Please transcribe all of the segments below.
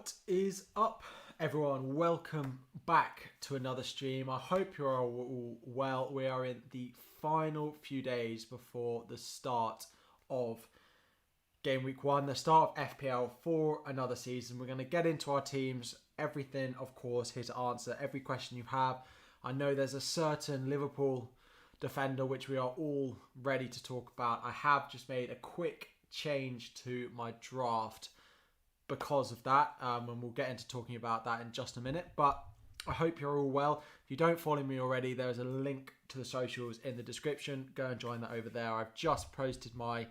What is up, everyone? Welcome back to another stream. I hope you're all well. We are in the final few days before the start of Game Week 1, the start of FPL for another season. We're going to get into our teams, everything, of course, here to answer every question you have. I know there's a certain Liverpool defender which we are all ready to talk about. I have just made a quick change to my draft because of that, and we'll get into talking about that in just a minute. But I hope you're all well. If you don't follow me already, there is a link to the socials in the description. Go and join that over there. I've just posted my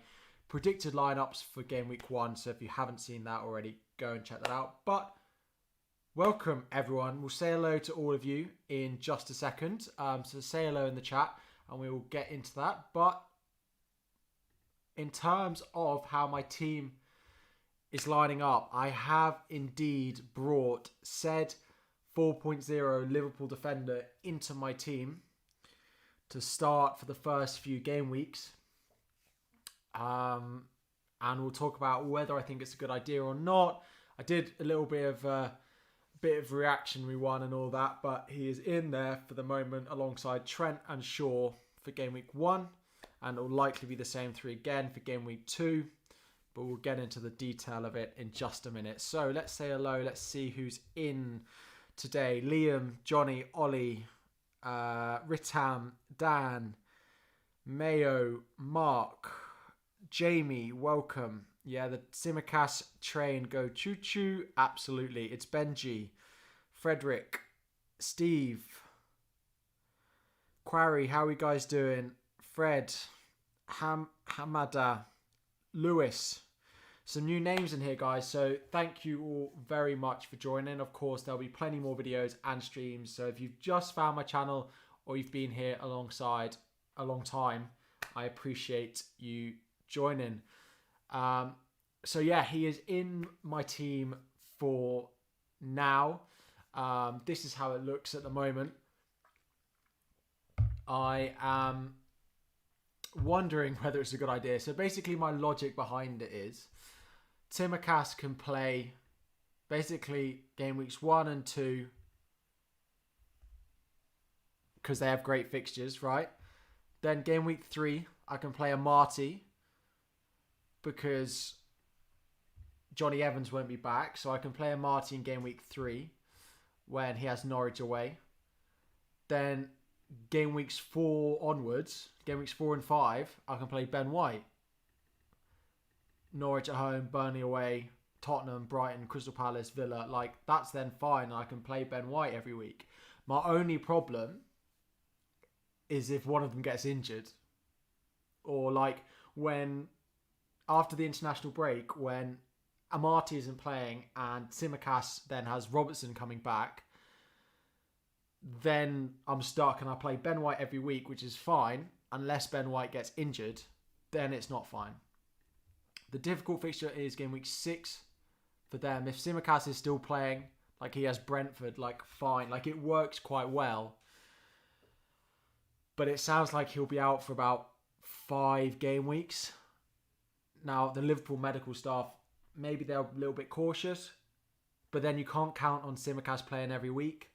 predicted lineups for Game Week 1, so if you haven't seen that already, go and check that out. But welcome, everyone. We'll say hello to all of you in just a second. So say hello in the chat, and we will get into that. But in terms of how my team is lining up, I have indeed brought said 4.0 Liverpool defender into my team to start for the first few game weeks. And we'll talk about whether I think it's a good idea or not. I did a little bit of reactionary one and all that, but he is in there for the moment alongside Trent and Shaw for Game Week 1. And it will likely be the same three again for Game Week 2. But we'll get into the detail of it in just a minute. So let's say hello. Let's see who's in today. Liam, Johnny, Ollie, Ritam, Dan, Mayo, Mark, Jamie, welcome. Yeah, the Simicast train go choo-choo. Absolutely. It's Benji, Frederick, Steve, Quarry, how are you guys doing? Fred, Hamada, Lewis. Some new names in here, guys, so thank you all very much for joining. Of course, there'll be plenty more videos and streams, so if you've just found my channel or you've been here alongside a long time, I appreciate you joining. So yeah, he is in my team for now. This is how it looks at the moment. I am wondering whether it's a good idea. So basically my logic behind it is Timacast can play basically game weeks 1 and 2 because they have great fixtures, right? Then game week 3, I can play a Marty because Johnny Evans won't be back. So I can play a Marty in game week 3 when he has Norwich away. Then game weeks 4 onwards, game weeks 4 and 5, I can play Ben White. Norwich at home, Burnley away, Tottenham, Brighton, Crystal Palace, Villa. Like, that's then fine. I can play Ben White every week. My only problem is if one of them gets injured. Or like when, after the international break, when Amati isn't playing and Simicast then has Robertson coming back, then I'm stuck and I play Ben White every week, which is fine. Unless Ben White gets injured, then it's not fine. The difficult fixture is game week 6 for them. If Simicast is still playing, like he has Brentford, like fine. Like it works quite well. But it sounds like he'll be out for about 5 game weeks. Now, the Liverpool medical staff, maybe they're a little bit cautious. But then you can't count on Simicast playing every week.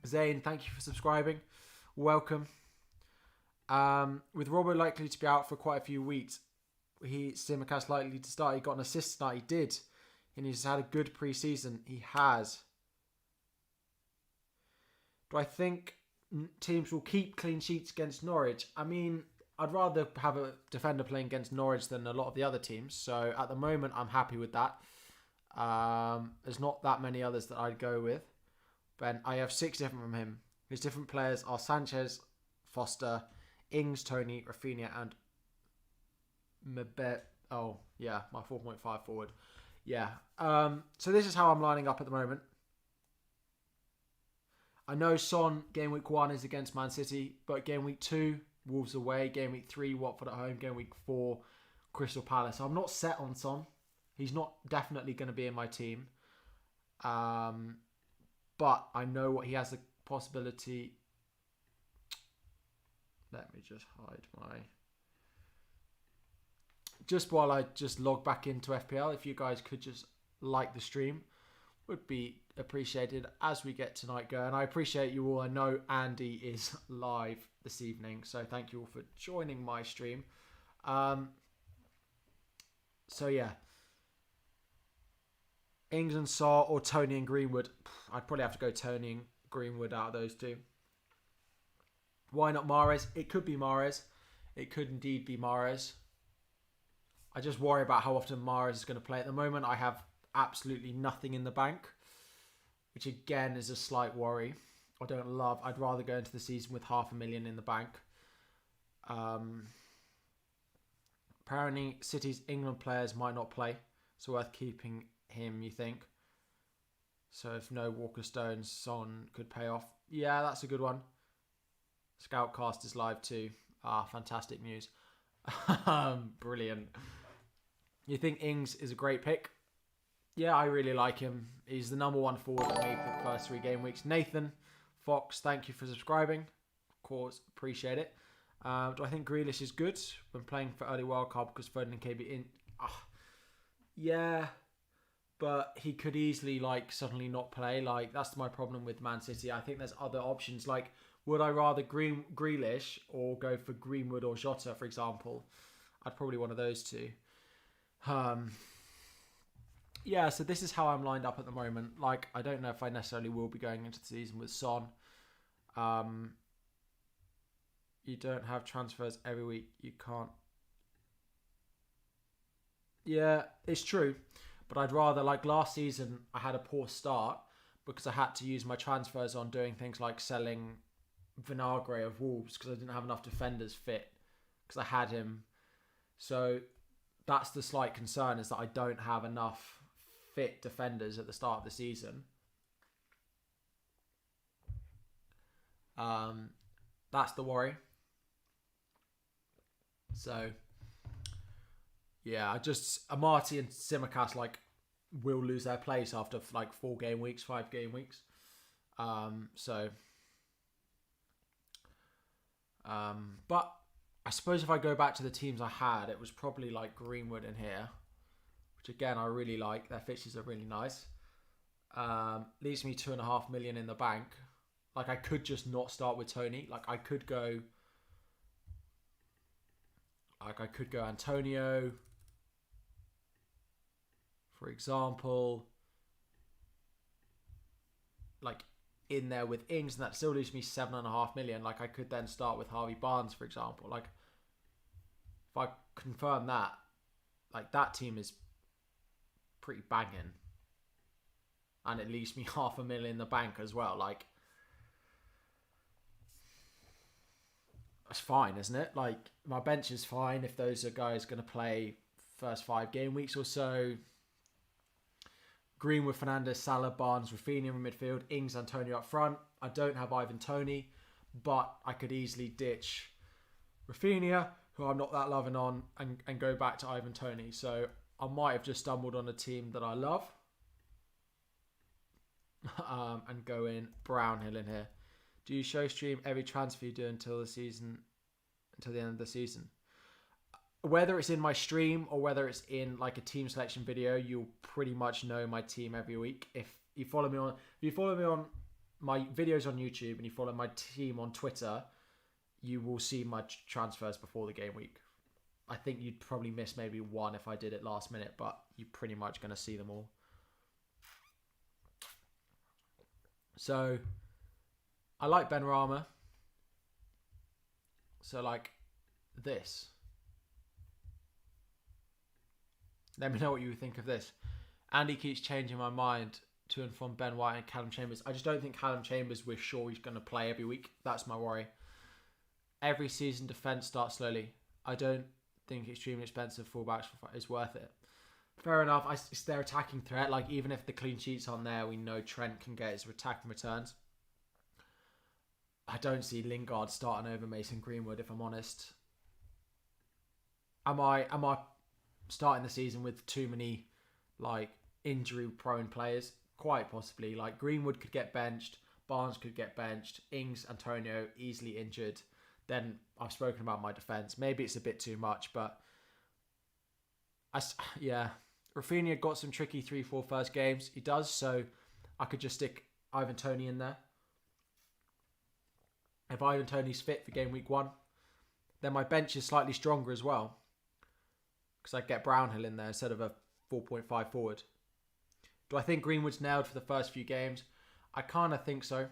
Zane, thank you for subscribing. Welcome. With Robbo likely to be out for quite a few weeks, Simicast likely to start. He got an assist tonight. He did. And he's had a good pre-season. He has. Do I think teams will keep clean sheets against Norwich? I mean, I'd rather have a defender playing against Norwich than a lot of the other teams. So at the moment, I'm happy with that. There's not that many others that I'd go with. But I have 6 different from him. His different players are Sanchez, Foster, Ings, Tony, Rafinha, and Mabet. Oh, yeah, my 4.5 forward. Yeah. So this is how I'm lining up at the moment. I know Son, game week 1 is against Man City, but game week 2, Wolves away. Game week 3, Watford at home. Game week 4, Crystal Palace. I'm not set on Son. He's not definitely going to be in my team. But I know what he has the possibility. Let me just hide my... Just while I just log back into FPL, if you guys could just like the stream would be appreciated as we get tonight going. I appreciate you all. I know Andy is live this evening, so thank you all for joining my stream. So yeah, Ings and Sarr or Tony and Greenwood. I'd probably have to go Tony and Greenwood out of those two. Why not Mahrez? It could be Mahrez. It could indeed be Mahrez. I just worry about how often Mahrez is going to play. At the moment, I have absolutely nothing in the bank, which again is a slight worry. I'd rather go into the season with 500,000 in the bank. Apparently, City's England players might not play, so worth keeping him, you think? So if no Walker Stones, Son could pay off. Yeah, that's a good one. Scoutcast is live too. Fantastic news. Brilliant. You think Ings is a great pick? Yeah, I really like him. He's the number one forward for me for the first 3 game weeks. Nathan Fox, thank you for subscribing. Of course, appreciate it. Do I think Grealish is good when playing for early wildcard because Foden and KB in? Yeah, but he could easily suddenly not play. That's my problem with Man City. I think there's other options. Would I rather Grealish or go for Greenwood or Jota, for example? I'd probably one of those two. Yeah, so this is how I'm lined up at the moment. I don't know if I necessarily will be going into the season with Son. You don't have transfers every week. You can't. Yeah, it's true. But I'd rather, last season, I had a poor start because I had to use my transfers on doing things like selling Vinagre of Wolves because I didn't have enough defenders fit because I had him. So that's the slight concern, is that I don't have enough fit defenders at the start of the season. That's the worry. So yeah, Amati and Tsimikas will lose their place after 4 game weeks, 5 game weeks. But I suppose if I go back to the teams I had, it was probably Greenwood in here, which again I really like. Their fixtures are really nice. Leaves me 2.5 million in the bank. I could just not start with Tony. I could go Antonio, for example, in there with Ings, and that still leaves me 7.5 million. I could then start with Harvey Barnes, for example. If I confirm that, that team is pretty banging, and it leaves me 500,000 in the bank as well. That's fine, isn't it? My bench is fine if those are guys going to play first 5 game weeks or so. Greenwood, Fernandes, Salah, Barnes, Rafinha in midfield, Ings, Antonio up front. I don't have Ivan Toney, but I could easily ditch Rafinha, who I'm not that loving on, and go back to Ivan Toney. So I might have just stumbled on a team that I love and go in Brownhill in here. Do you show stream every transfer you do until the end of the season? Whether it's in my stream or whether it's in a team selection video, you'll pretty much know my team every week. If you follow me on my videos on YouTube and you follow my team on Twitter, you will see my transfers before the game week. I think you'd probably miss maybe one if I did it last minute, but you're pretty much going to see them all. So I like Ben Rama. So this. Let me know what you think of this. Andy keeps changing my mind to inform Ben White and Callum Chambers. I just don't think Callum Chambers, we're sure he's going to play every week. That's my worry. Every season, defence starts slowly. I don't think extremely expensive fullbacks is worth it. Fair enough. It's their attacking threat. Even if the clean sheets aren't there, we know Trent can get his attacking returns. I don't see Lingard starting over Mason Greenwood, if I'm honest. Am I starting the season with too many injury prone players? Quite possibly. Greenwood could get benched, Barnes could get benched, Ings, Antonio easily injured. Then I've spoken about my defence. Maybe it's a bit too much, but Rafinha got some tricky 3-4 first games. He does, so I could just stick Ivan Toney in there. If Ivan Toney's fit for game week 1, then my bench is slightly stronger as well. Because I get Brownhill in there instead of a 4.5 forward. Do I think Greenwood's nailed for the first few games? I kind of think so.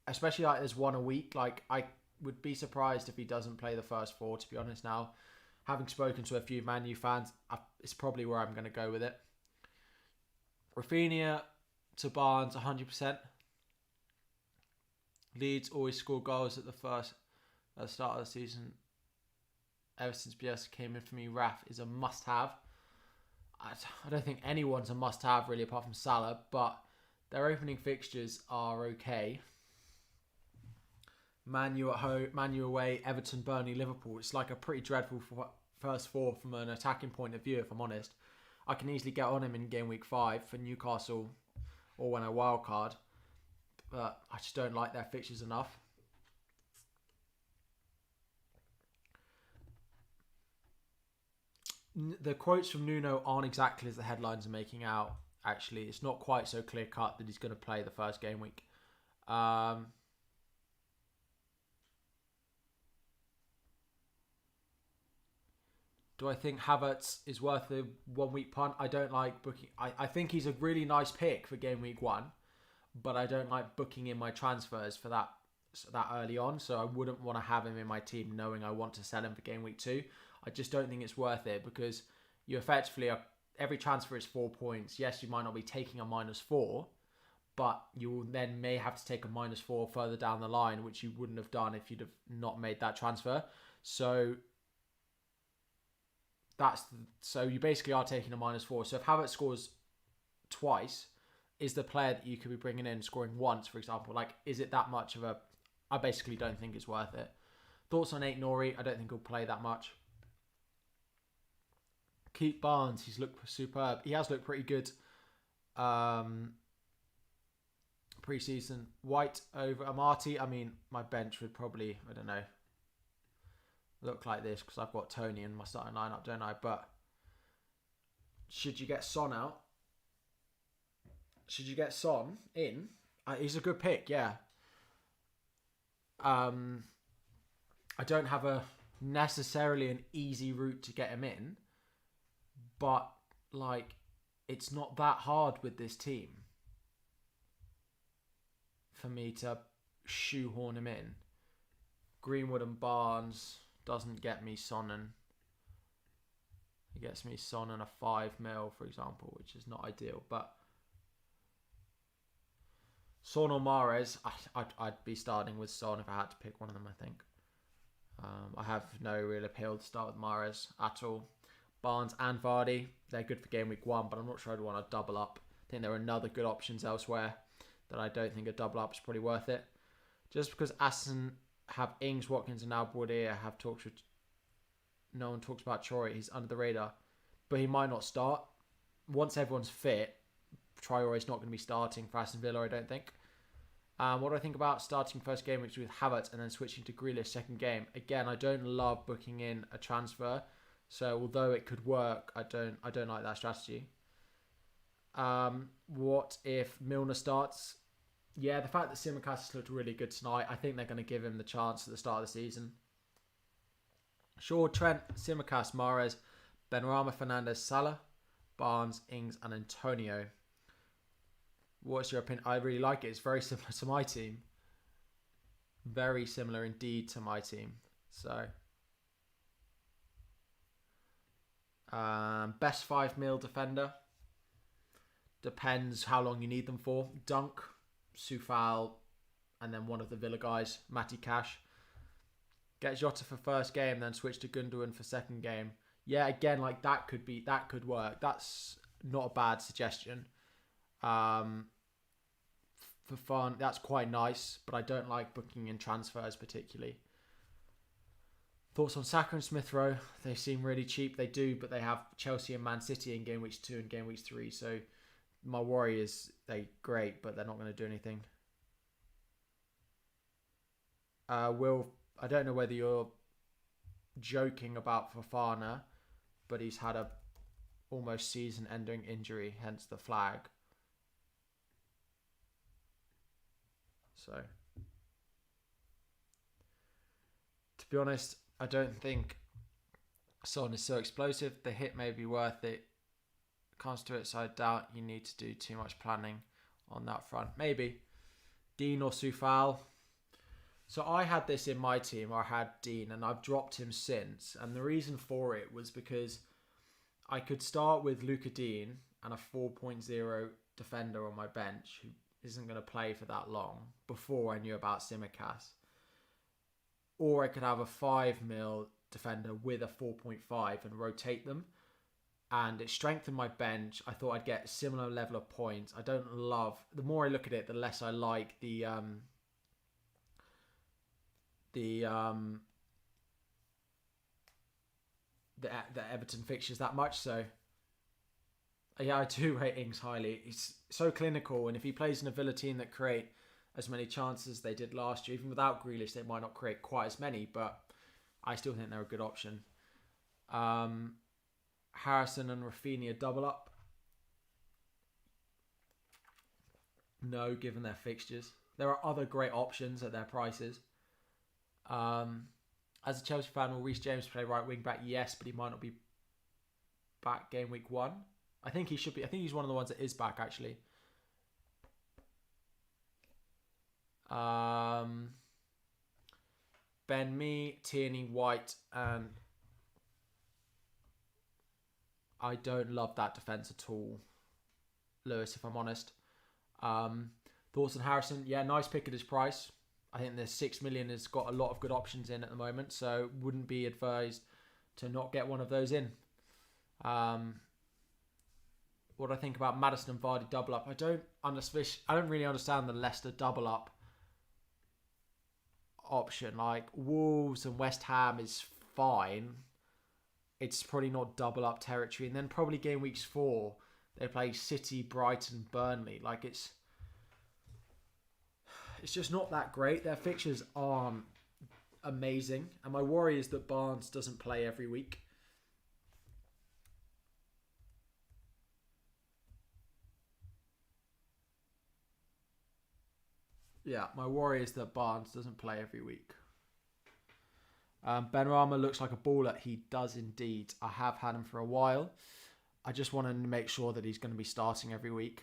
Especially like there's one a week. Like I would be surprised if he doesn't play the first 4, to be honest now. Having spoken to a few Man U fans, it's probably where I'm going to go with it. Rafinha to Barnes, 100%. Leeds always score goals at the start of the season. Ever since Bielsa came in for me, Raf is a must-have. I don't think anyone's a must-have really apart from Salah, but their opening fixtures are okay. Man U at home, Man U away, Everton, Burnley, Liverpool. It's like a pretty dreadful first 4 from an attacking point of view, if I'm honest. I can easily get on him in game week 5 for Newcastle or when I wildcard, but I just don't like their fixtures enough. The quotes from Nuno aren't exactly as the headlines are making out, actually. It's not quite so clear-cut that he's going to play the first game week. Do I think Havertz is worth the 1 week punt? I don't like booking. I think he's a really nice pick for game week 1, but I don't like booking in my transfers for that early on. So I wouldn't want to have him in my team knowing I want to sell him for game week 2. I just don't think it's worth it because you effectively every transfer is 4 points. Yes, you might not be taking a -4, but you then may have to take a -4 further down the line, which you wouldn't have done if you'd have not made that transfer. So you basically are taking a -4. So if Havertz scores twice, is the player that you could be bringing in scoring once, for example? Like, is it that much of a... I basically don't think it's worth it. Thoughts on Aït-Nouri? I don't think he'll play that much. Keep Barnes. He's looked superb. He has looked pretty good pre-season. White over Amati. I mean, my bench would probably, I don't know, look like this because I've got Tony in my starting lineup, don't I? But should you get Son out? Should you get Son in? He's a good pick, yeah. I don't have necessarily an easy route to get him in, but like it's not that hard with this team for me to shoehorn him in. Greenwood and Barnes doesn't get me Son, and he gets me Son and a 5 mil, for example, which is not ideal. But Son or Mahrez, I'd be starting with Son if I had to pick one of them, I think. I have no real appeal to start with Mahrez at all. Barnes and Vardy, they're good for game week 1, but I'm not sure I'd want to double up. I think there are another good options elsewhere that I don't think a double up is probably worth it. Just because Aston have Ings, Watkins and now Bordier have talked with... No one talks about Traore. He's under the radar. But he might not start. Once everyone's fit, Traore's not going to be starting for Aston Villa, I don't think. What do I think about starting first game weeks with Havertz and then switching to Grealish second game? Again, I don't love booking in a transfer. So although it could work, I don't like that strategy. What if Milner starts? Yeah, the fact that Tsimikas looked really good tonight, I think they're going to give him the chance at the start of the season. Shaw, Trent, Tsimikas, Mahrez, Benrahma, Fernandes, Salah, Barnes, Ings and Antonio. What's your opinion? I really like it. It's very similar to my team. Very similar indeed to my team. So, best 5 mil defender. Depends how long you need them for. Dunk, Soufal, and then one of the Villa guys, Matty Cash. Get Jota for first game, then switch to Gundogan for second game. Yeah, again, like that could work. That's not a bad suggestion. For fun, that's quite nice, but I don't like booking in transfers particularly. Thoughts on Saka and Smith Rowe? They seem really cheap. They do, but they have Chelsea and Man City in game weeks 2 and game weeks 3. So my worry is they're great, but they're not going to do anything. Will, I don't know whether you're joking about Fofana, but he's had a almost season-ending injury, hence the flag. So, to be honest, I don't think Son is so explosive. The hit may be worth it. Comes to it, so I doubt you need to do too much planning on that front. Maybe Dean or Soufal. So I had this in my team. I had Dean, and I've dropped him since. And the reason for it was because I could start with Luca Dean and a 4.0 defender on my bench who isn't going to play for that long before I knew about Tsimikas. Or I could have a 5 mil defender with a 4.5 and rotate them. And it strengthened my bench. I thought I'd get a similar level of points. I don't love... The more I look at it, the less I like the Everton fixtures that much. So, yeah, I do rate Ings highly. He's so clinical. And if he plays in a Villa team that create as many chances as they did last year, even without Grealish, they might not create quite as many. But I still think they're a good option. Harrison and Rafinha double up? No, given their fixtures. There are other great options at their prices. As a Chelsea fan, will Reece James play right wing back? Yes, but he might not be back game week 1. I think he should be. I think he's one of the ones that is back, actually. Ben Mee, Tierney, White, and I don't love that defence at all, Lewis, if I'm honest. Thoughts on Harrison? Yeah, nice pick at his price. I think the 6 million has got a lot of good options in at the moment, so wouldn't be advised to not get one of those in. What do I think about Maddison and Vardy double up? I don't really understand the Leicester double up option. Like Wolves and West Ham is fine. It's probably not double up territory. And then probably game weeks 4, they play City, Brighton, Burnley. Like it's just not that great. Their fixtures aren't amazing. And my worry is that Barnes doesn't play every week. Yeah, my worry is that Barnes doesn't play every week. Benrahma looks like a baller. He does indeed. I have had him for a while. I just want to make sure that he's going to be starting every week.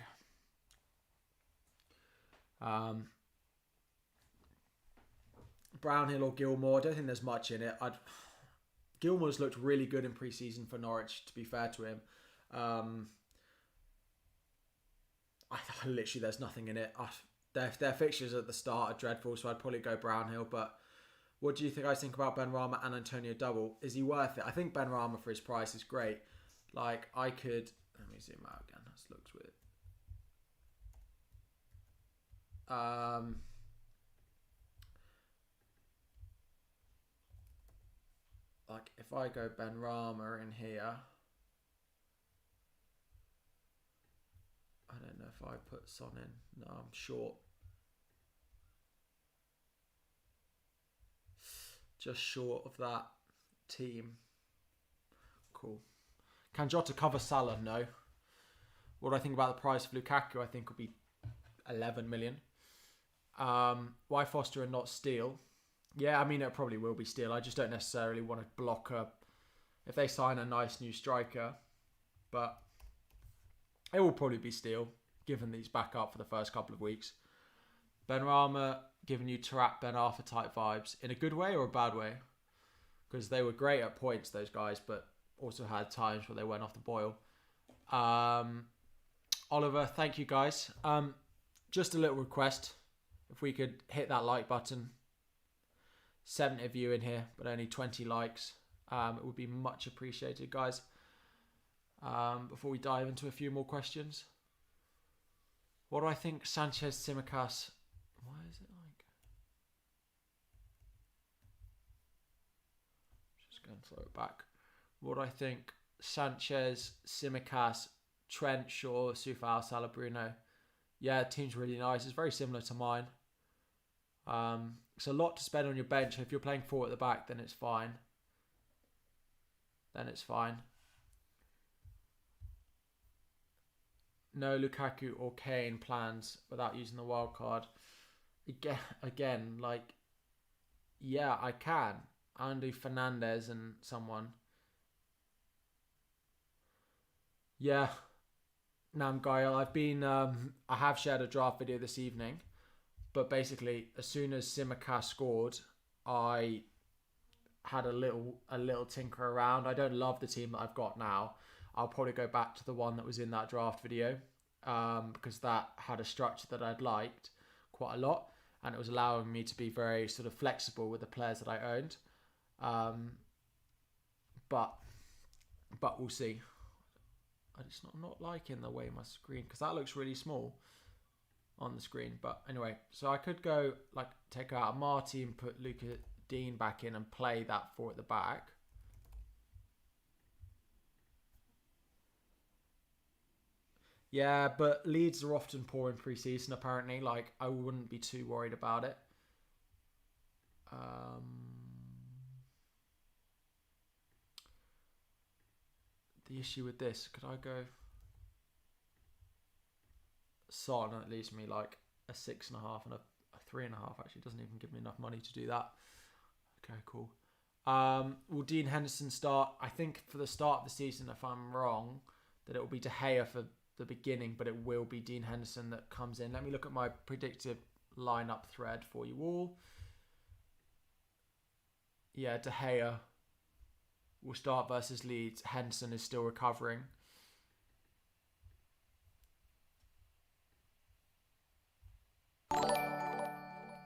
Brownhill or Gilmore, I don't think there's much in it. Gilmore's looked really good in pre-season for Norwich, to be fair to him. Literally, there's nothing in it. Their fixtures at the start are dreadful, so I'd probably go Brownhill. But what do you guys think about Benrahma and Antonio double? Is he worth it? I think Benrahma for his price is great. Like, I could... Let me zoom out again. This looks weird. Like, if I go Benrahma in here... I don't know if I put Son in. No, I'm short. Just short of that team. Cool. Can Jota cover Salah? No. What do I think about the price of Lukaku? I think would be 11 million. Why Foster and not Steele? Yeah, I mean, it probably will be Steele. I just don't necessarily want to block if they sign a nice new striker. But it will probably be Steele, given that he's back up for the first couple of weeks. Benrahma giving you Tarat Ben Arthur type vibes in a good way or a bad way? Because they were great at points, those guys, but also had times where they went off the boil. Oliver, thank you guys. Just a little request. If we could hit that like button. 70 of you in here, but only 20 likes. It would be much appreciated, guys. Before we dive into a few more questions. What do I think Sanchez Tsimikas... Why is it like... Just going to throw it back. What do I think Sanchez, Tsimikas, Trent, Shaw, Soufal, Salah, Bruno? Yeah, the team's really nice. It's very similar to mine. It's a lot to spend on your bench. If you're playing 4 at the back, then it's fine. No Lukaku or Kane plans without using the wild card. Again, like, yeah, I can. Andy Fernandez and someone. Yeah, Nam Gael. I have shared a draft video this evening, but basically, as soon as Simicast scored, I had a little tinker around. I don't love the team that I've got now. I'll probably go back to the one that was in that draft video, because that had a structure that I'd liked quite a lot, and it was allowing me to be very sort of flexible with the players that I owned. But we'll see. I'm not liking the way my screen, because that looks really small on the screen. But anyway, so I could go like take out Marty and put Luca Dean back in and play that 4 at the back. Yeah, but Leeds are often poor in pre-season apparently. Like, I wouldn't be too worried about it. The issue with this, could I go Son? That leaves me like a 6.5 and a 3.5. Actually, doesn't even give me enough money to do that. Okay, cool. Will Dean Henderson start? I think for the start of the season, if I'm wrong, that it will be De Gea for the beginning, but it will be Dean Henderson that comes in. Let me look at my predicted lineup thread for you all. Yeah, De Gea will start versus Leeds. Henderson is still recovering.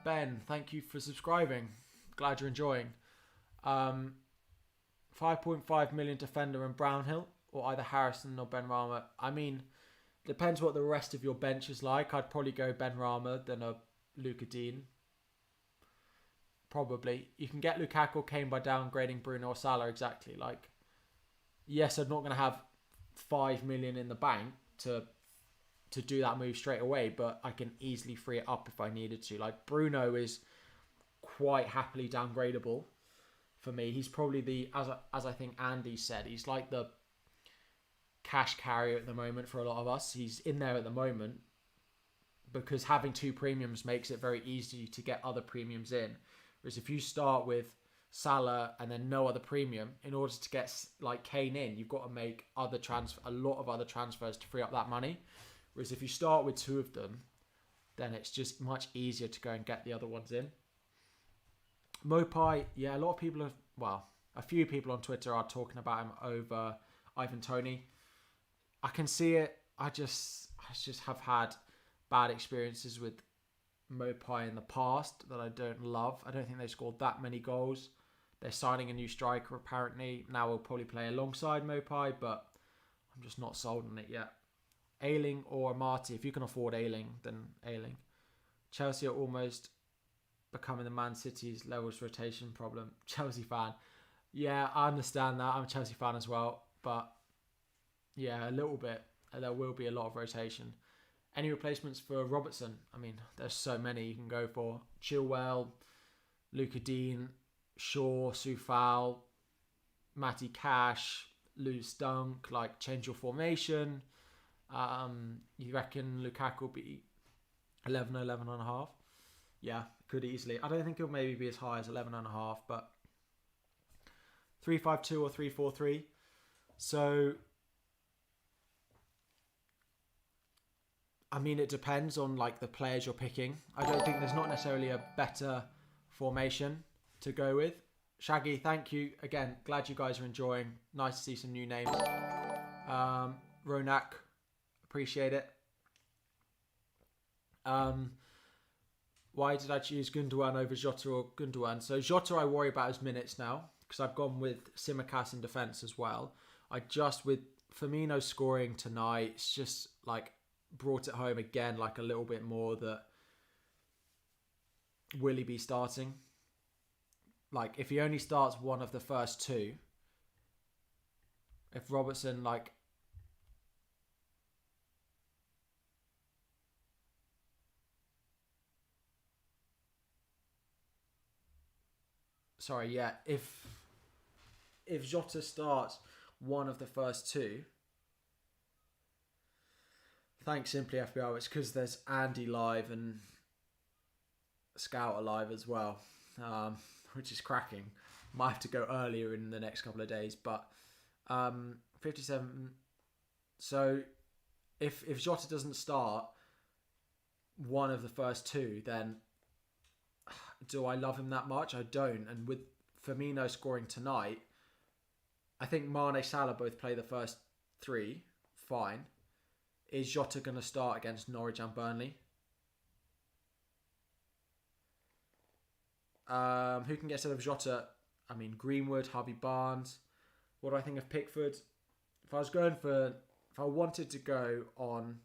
Ben, thank you for subscribing. Glad you're enjoying. 5.5 million defender and Brownhill, or either Harrison or Benrahma. I mean, depends what the rest of your bench is like. I'd probably go Benrahma than a Luca Dean. Probably. You can get Lukaku or Kane by downgrading Bruno or Salah, exactly. Like, yes, I'm not going to have 5 million in the bank to do that move straight away, but I can easily free it up if I needed to. Like, Bruno is quite happily downgradable for me. He's probably as I think Andy said, he's like the cash carrier at the moment for a lot of us. He's in there at the moment because having 2 premiums makes it very easy to get other premiums in. Whereas if you start with Salah and then no other premium, in order to get like Kane in, you've got to make a lot of other transfers to free up that money. Whereas if you start with 2 of them, then it's just much easier to go and get the other ones in. Mopai, yeah, a few people on Twitter are talking about him over Ivan Toney. I can see it. I just have had bad experiences with Mopai in the past that I don't love. I don't think they scored that many goals. They're signing a new striker apparently. Now we'll probably play alongside Mopai, but I'm just not sold on it yet. Ayling or Marty. If you can afford Ayling, then Ayling. Chelsea are almost becoming the Man City's levels rotation problem. Chelsea fan. Yeah, I understand that. I'm a Chelsea fan as well. But yeah, a little bit. There will be a lot of rotation. Any replacements for Robertson? I mean, there's so many you can go for. Chilwell, Luca Dean, Shaw, Soufal, Matty Cash, Lewis Dunk. Like, change your formation. You reckon Lukaku will be 11.5? Yeah, could easily. I don't think he'll maybe be as high as 11.5, but 3-5-2 or 3-4-3. So, I mean, it depends on like the players you're picking. I don't think there's not necessarily a better formation to go with. Shaggy, thank you again. Glad you guys are enjoying. Nice to see some new names. Ronak, appreciate it. Why did I choose Gundogan over Jota or Gundogan? So Jota I worry about his minutes now because I've gone with Simicast in defence as well. With Firmino scoring tonight, it's just like brought it home again like a little bit more that will he be starting? Like, if he only starts one of the first 2, if Robertson if Jota starts one of the first 2, Thanks, Simply FPL. It's because there's Andy live and Scout alive as well, which is cracking. Might have to go earlier in the next couple of days, but 57. So if Jota doesn't start one of the first two, then do I love him that much? I don't. And with Firmino scoring tonight, I think Mane, Salah both play the first three. Fine. Is Jota going to start against Norwich and Burnley? Who can get instead of Jota? I mean, Greenwood, Harvey Barnes. What do I think of Pickford? If I wanted to go on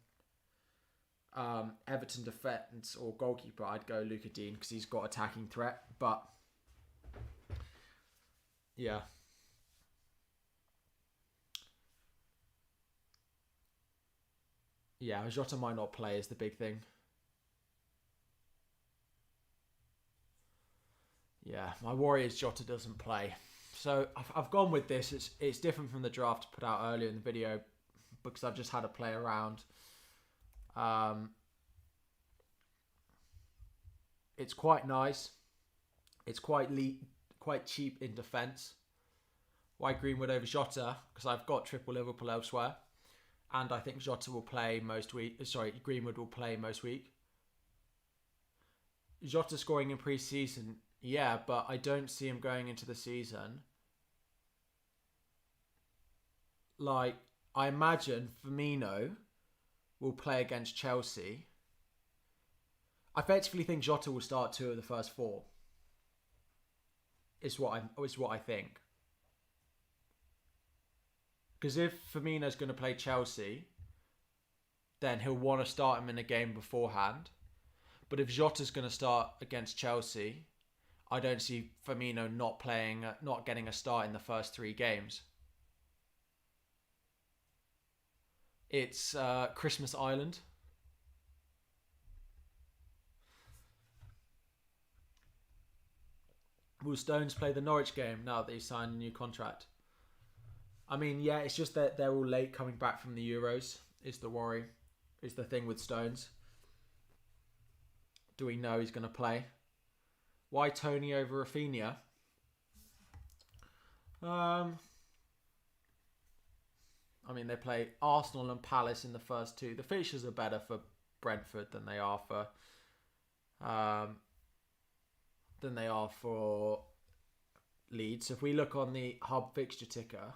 Everton defence or goalkeeper, I'd go Luka Dean because he's got attacking threat. But yeah. Yeah, Jota might not play is the big thing. Yeah, my worry is Jota doesn't play. So I've gone with this. It's different from the draft put out earlier in the video because I've just had to play around. It's quite nice. It's quite cheap in defence. Why Greenwood over Jota? Because I've got triple Liverpool elsewhere. And I think Jota will play most week. Sorry, Greenwood will play most week. Jota scoring in pre-season, yeah, but I don't see him going into the season. Like, I imagine Firmino will play against Chelsea. I effectively think Jota will start 2 of the first 4. Is what I think. Because if Firmino's going to play Chelsea, then he'll want to start him in a game beforehand. But if Jota's going to start against Chelsea, I don't see Firmino not getting a start in the first 3 games. It's Christmas Island. Will Stones play the Norwich game now that he's signed a new contract? I mean, yeah, it's just that they're all late coming back from the Euros is the worry, is the thing with Stones. Do we know he's going to play? Why Tony over Rafinha? I mean, they play Arsenal and Palace in the first 2. The fixtures are better for Brentford than they are for Leeds. If we look on the hub fixture ticker,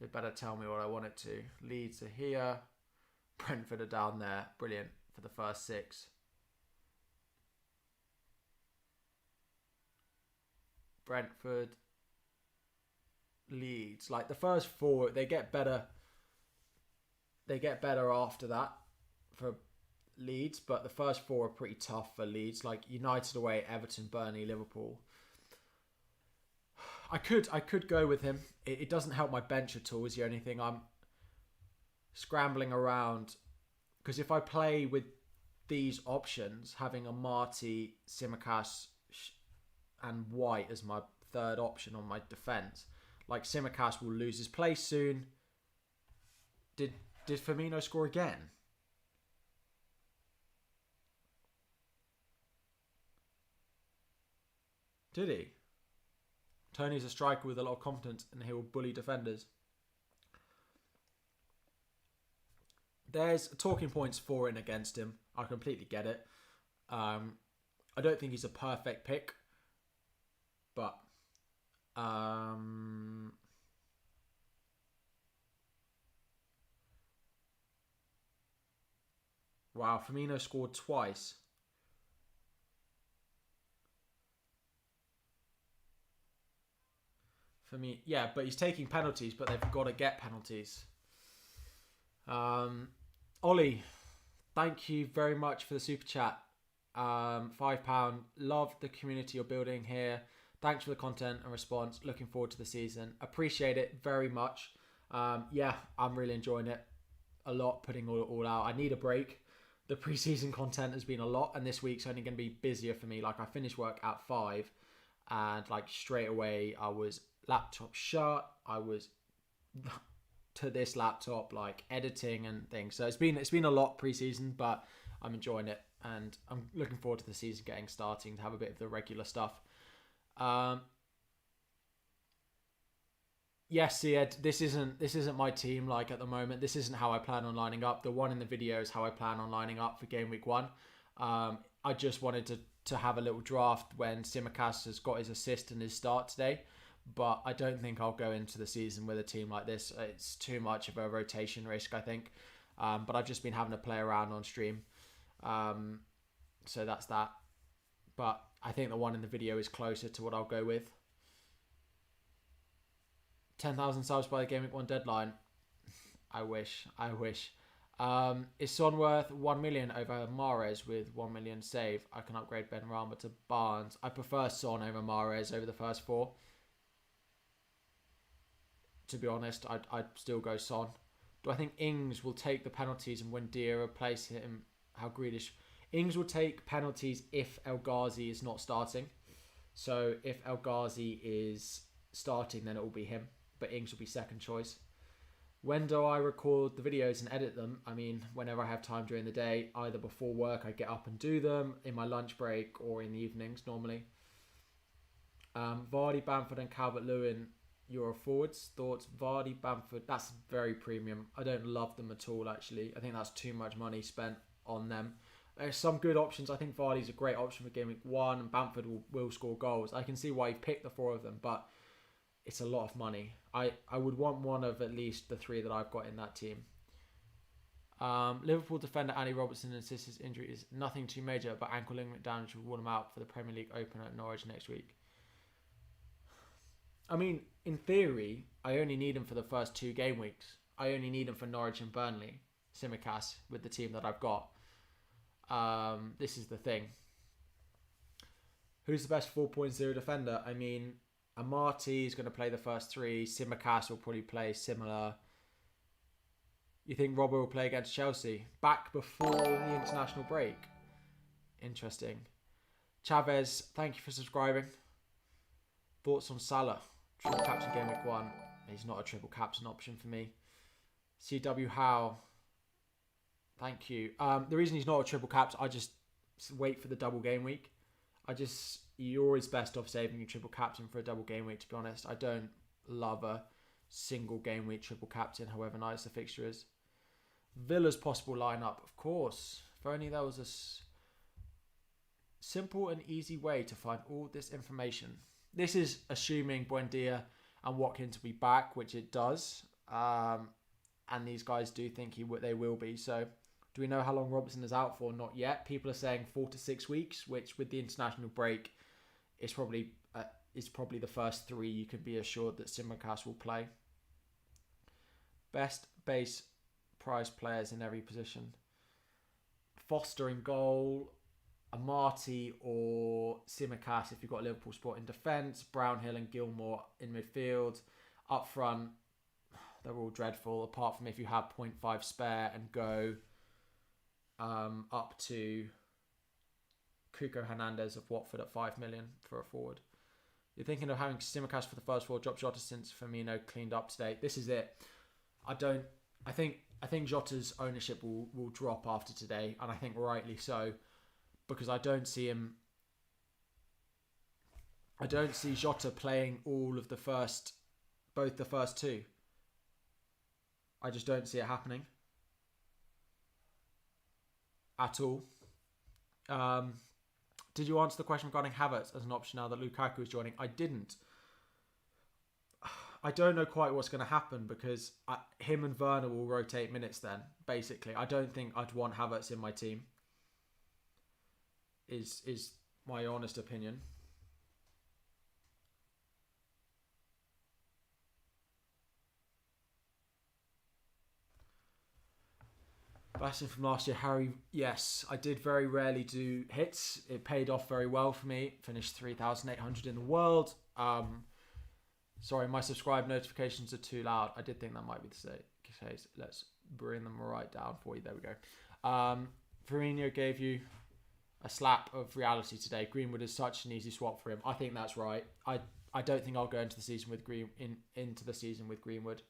it better tell me what I want it to. Leeds are here. Brentford are down there. Brilliant for the first 6. Brentford, Leeds. Like the first 4, they get better. They get better after that for Leeds, but the first 4 are pretty tough for Leeds. Like United away, Everton, Burnley, Liverpool. I could go with him. It doesn't help my bench at all, is the only thing. I'm scrambling around because if I play with these options, having a Marty, Tsimikas and White as my third option on my defence, like Tsimikas will lose his place soon. Did Firmino score again? Did he? Tony's a striker with a lot of confidence and he will bully defenders. There's talking points for and against him. I completely get it. I don't think he's a perfect pick. But wow, Firmino scored twice. For me, yeah, but he's taking penalties, but they've got to get penalties. Ollie, thank you very much for the super chat. £5. Love the community you're building here. Thanks for the content and response. Looking forward to the season. Appreciate it very much. Yeah, I'm really enjoying it a lot, putting all out. I need a break. The preseason content has been a lot, and this week's only going to be busier for me. Like, I finished work at 5, and like straight away I was laptop shut. I was to this laptop, like editing and things. So it's been a lot pre-season, but I'm enjoying it, and I'm looking forward to the season starting to have a bit of the regular stuff. Yes, Sied, this isn't my team like at the moment. This isn't how I plan on lining up. The one in the video is how I plan on lining up for game week 1. I just wanted to have a little draft when Tsimikas has got his assist and his start today. But I don't think I'll go into the season with a team like this. It's too much of a rotation risk, I think. But I've just been having to play around on stream. So that's that. But I think the one in the video is closer to what I'll go with. 10,000 subs by the Game Week 1 deadline. I wish. Is Son worth 1 million over Mahrez with 1 million save? I can upgrade Benrahma to Barnes. I prefer Son over Mahrez over the first 4. To be honest, I'd still go Son. Do I think Ings will take the penalties and when Dia replace him? How Grealish? Ings will take penalties if El Ghazi is not starting. So if El Ghazi is starting, then it will be him. But Ings will be second choice. When do I record the videos and edit them? I mean, whenever I have time during the day, either before work, I get up and do them, in my lunch break, or in the evenings normally. Vardy, Bamford, and Calvert-Lewin, Euro forwards. Thoughts? Vardy, Bamford, that's very premium. I don't love them at all, actually. I think that's too much money spent on them. There's some good options. I think Vardy's a great option for Game Week 1, and Bamford will score goals. I can see why you've picked the 4 of them, but it's a lot of money. I would want one of at least the 3 that I've got in that team. Liverpool defender Andy Robertson insists his injury is nothing too major, but ankle ligament damage will rule him out for the Premier League Open at Norwich next week. I mean, in theory, I only need him for the first 2 game weeks. I only need him for Norwich and Burnley. Tsimikas with the team that I've got. This is the thing. Who's the best 4.0 defender? I mean, Amati is going to play the first 3. Tsimikas will probably play similar. You think Robbo will play against Chelsea? Back before the international break. Interesting. Chavez, thank you for subscribing. Thoughts on Salah? Triple captain Game Week 1. He's not a triple captain option for me. CW Howe. Thank you. The reason he's not a triple captain, I just wait for the double game week. You're always best off saving your triple captain for a double game week, to be honest. I don't love a single game week triple captain, however nice the fixture is. Villa's possible lineup, of course. If only there was a simple and easy way to find all this information. This is assuming Buendia and Watkins will be back, which it does. And these guys do think they will be. So do we know how long Robertson is out for? Not yet. People are saying 4 to 6 weeks, which with the international break is probably the first 3 you can be assured that Tsimikas will play. Best base price players in every position. Foster in goal, Amati or Tsimikas if you've got Liverpool spot in defence, Brownhill and Gilmore in midfield. Up front, they're all dreadful, apart from if you have 0.5 spare and go up to Cuco Hernandez of Watford at 5 million for a forward. You're thinking of having Tsimikas for the first 4, drop Jota since Firmino cleaned up today. This is it. I think Jota's ownership will drop after today, and I think rightly so, because I don't see Jota playing both the first 2. I just don't see it happening at all. Did you answer the question regarding Havertz as an option now that Lukaku is joining? I didn't. I don't know quite what's going to happen because him and Werner will rotate minutes then, basically. I don't think I'd want Havertz in my team, is my honest opinion. Bastion from last year, Harry, yes, I did very rarely do hits. It paid off very well for me. Finished 3,800 in the world. Sorry, my subscribe notifications are too loud. I did think that might be the case. Let's bring them right down for you. There we go. Firmino gave you a slap of reality today. Greenwood is such an easy swap for him. I think that's right. I don't think I'll go into the season with Greenwood.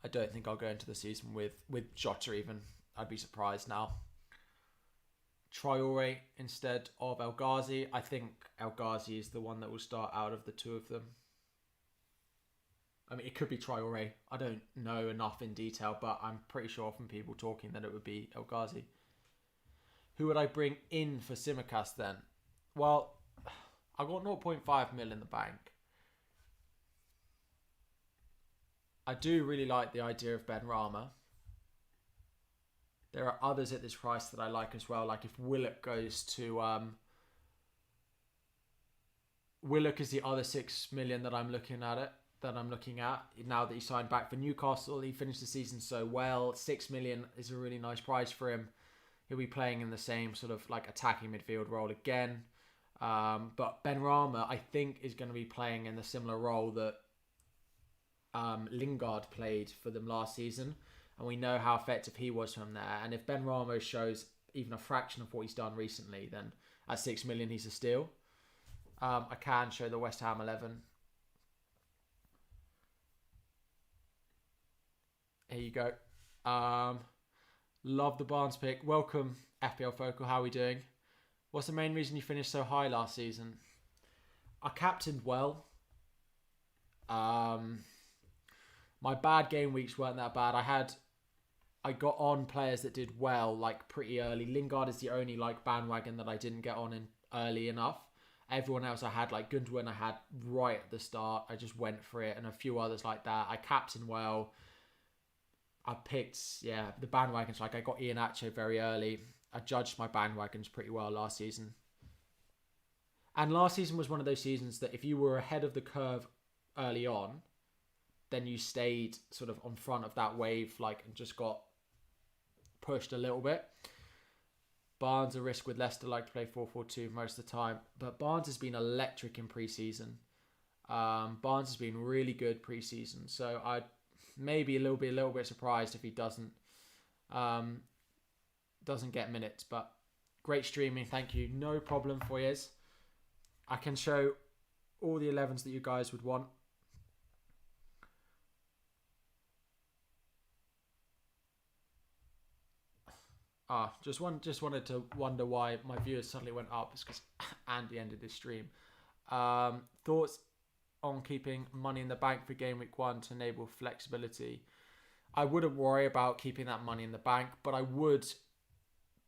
I don't think I'll go into the season with Jota even. I'd be surprised now. Traore instead of El Ghazi. I think El Ghazi is the one that will start out of the two of them. I mean, it could be Traore. I don't know enough in detail, but I'm pretty sure from people talking that it would be El Ghazi. Who would I bring in for Tsimikas then? Well, I got 0.5 mil in the bank. I do really like the idea of Ben Rama. There are others at this price that I like as well. Like if Willock goes to... Willock is the other 6 million that I'm looking at now that he signed back for Newcastle. He finished the season so well. 6 million is a really nice price for him. He'll be playing in the same sort of like attacking midfield role again. But Ben Rama, I think, is going to be playing in the similar role that Lingard played for them last season. And we know how effective he was from there. And if Ben Rama shows even a fraction of what he's done recently, then at 6 million, he's a steal. I can show the West Ham 11. Here you go. Love the Barnes pick. Welcome, FPL Focal. How are we doing? What's the main reason you finished so high last season? I captained well. My bad game weeks weren't that bad. I got on players that did well like pretty early. Lingard is the only like bandwagon that I didn't get on in early enough. Everyone else I had, like Gundogan, I had right at the start. I just went for it, and a few others like that. I captained well. I picked, the bandwagons. Like I got Iheanacho very early. I judged my bandwagons pretty well last season. And last season was one of those seasons that if you were ahead of the curve early on, then you stayed sort of on front of that wave, like, and just got pushed a little bit. Barnes a risk with Leicester, like to play 4-4-2 most of the time. But Barnes has been electric in pre-season. Barnes has been really good pre-season. So I'd maybe a little bit surprised if he doesn't get minutes. But great streaming, thank you. No problem for you. I can show all the 11s that you guys would want. Just wanted to wonder why my viewers suddenly went up. It's because Andy ended his stream. Thoughts on keeping money in the bank for game week 1 to enable flexibility? I wouldn't worry about keeping that money in the bank, but I would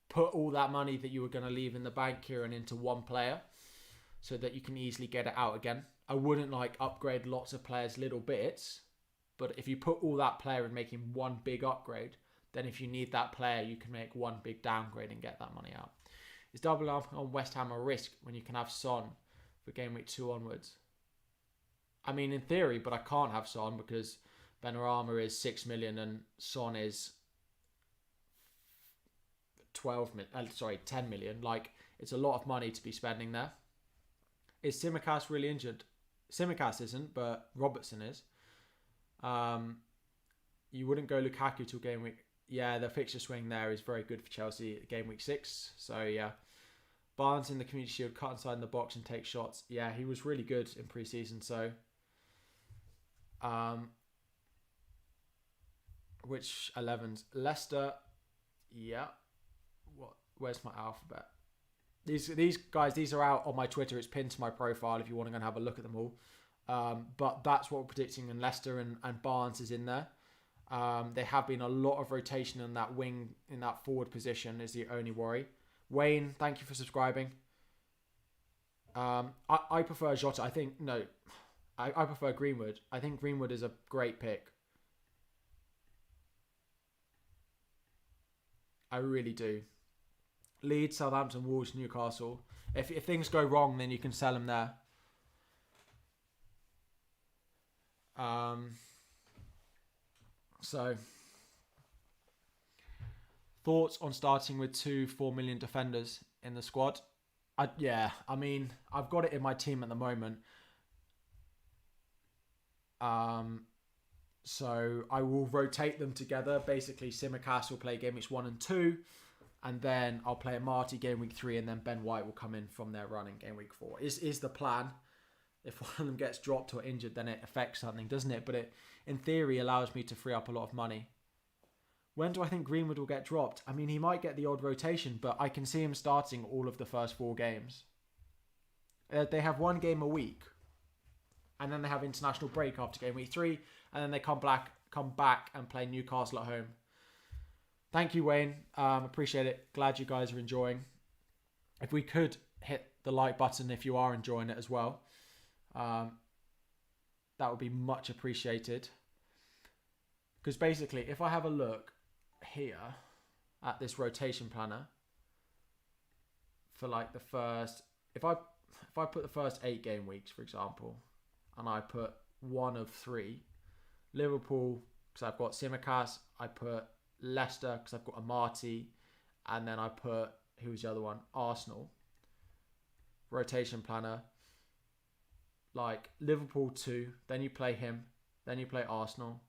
put all that money that you were going to leave in the bank, Kieran, into one player so that you can easily get it out again. I wouldn't like upgrade lots of players little bits, but if you put all that player in making one big upgrade, then if you need that player, you can make one big downgrade and get that money out. Is doubling up on West Ham a risk when you can have Son for game week 2 onwards? I mean, in theory, but I can't have Son because Benrahma is 6 million and Son is 10 million. Like, it's a lot of money to be spending there. Is Tsimikas really injured? Tsimikas isn't, but Robertson is. You wouldn't go Lukaku till game week. Yeah, the fixture swing there is very good for Chelsea at game week 6. So, yeah. Barnes in the Community Shield, cut inside in the box and take shots. Yeah, he was really good in pre-season. So, which 11s? Leicester. Yeah. Where's my alphabet? These guys, these are out on my Twitter. It's pinned to my profile if you want to go and have a look at them all. But that's what we're predicting in Leicester, and Barnes is in there. There have been a lot of rotation in that wing, in that forward position is the only worry. Wayne, thank you for subscribing. I prefer Jota. I prefer Greenwood. I think Greenwood is a great pick. I really do. Leeds, Southampton, Wolves, Newcastle. If things go wrong, then you can sell them there. So, thoughts on starting with 2 4 million defenders in the squad? I've got it in my team at the moment. So I will rotate them together. Basically, Tsimikas will play game weeks 1 and 2, and then I'll play Marty game week 3, and then Ben White will come in from their run in game week 4. Is the plan. If one of them gets dropped or injured, then it affects something, doesn't it? But it, in theory, allows me to free up a lot of money. When do I think Greenwood will get dropped? I mean, he might get the odd rotation, but I can see him starting all of the first 4 games. They have 1 game a week, and then they have international break after game week 3, and then they come back and play Newcastle at home. Thank you, Wayne. Appreciate it. Glad you guys are enjoying. If we could hit the like button if you are enjoying it as well, that would be much appreciated. Because basically, if I have a look here at this rotation planner for like the first, if I put the first 8 game weeks, for example, and I put 1 of 3, Liverpool, because I've got Tsimikas, I put Leicester, because I've got Amati, and then I put, who was the other one? Arsenal. Rotation planner. Like Liverpool 2, then you play him, then you play Arsenal.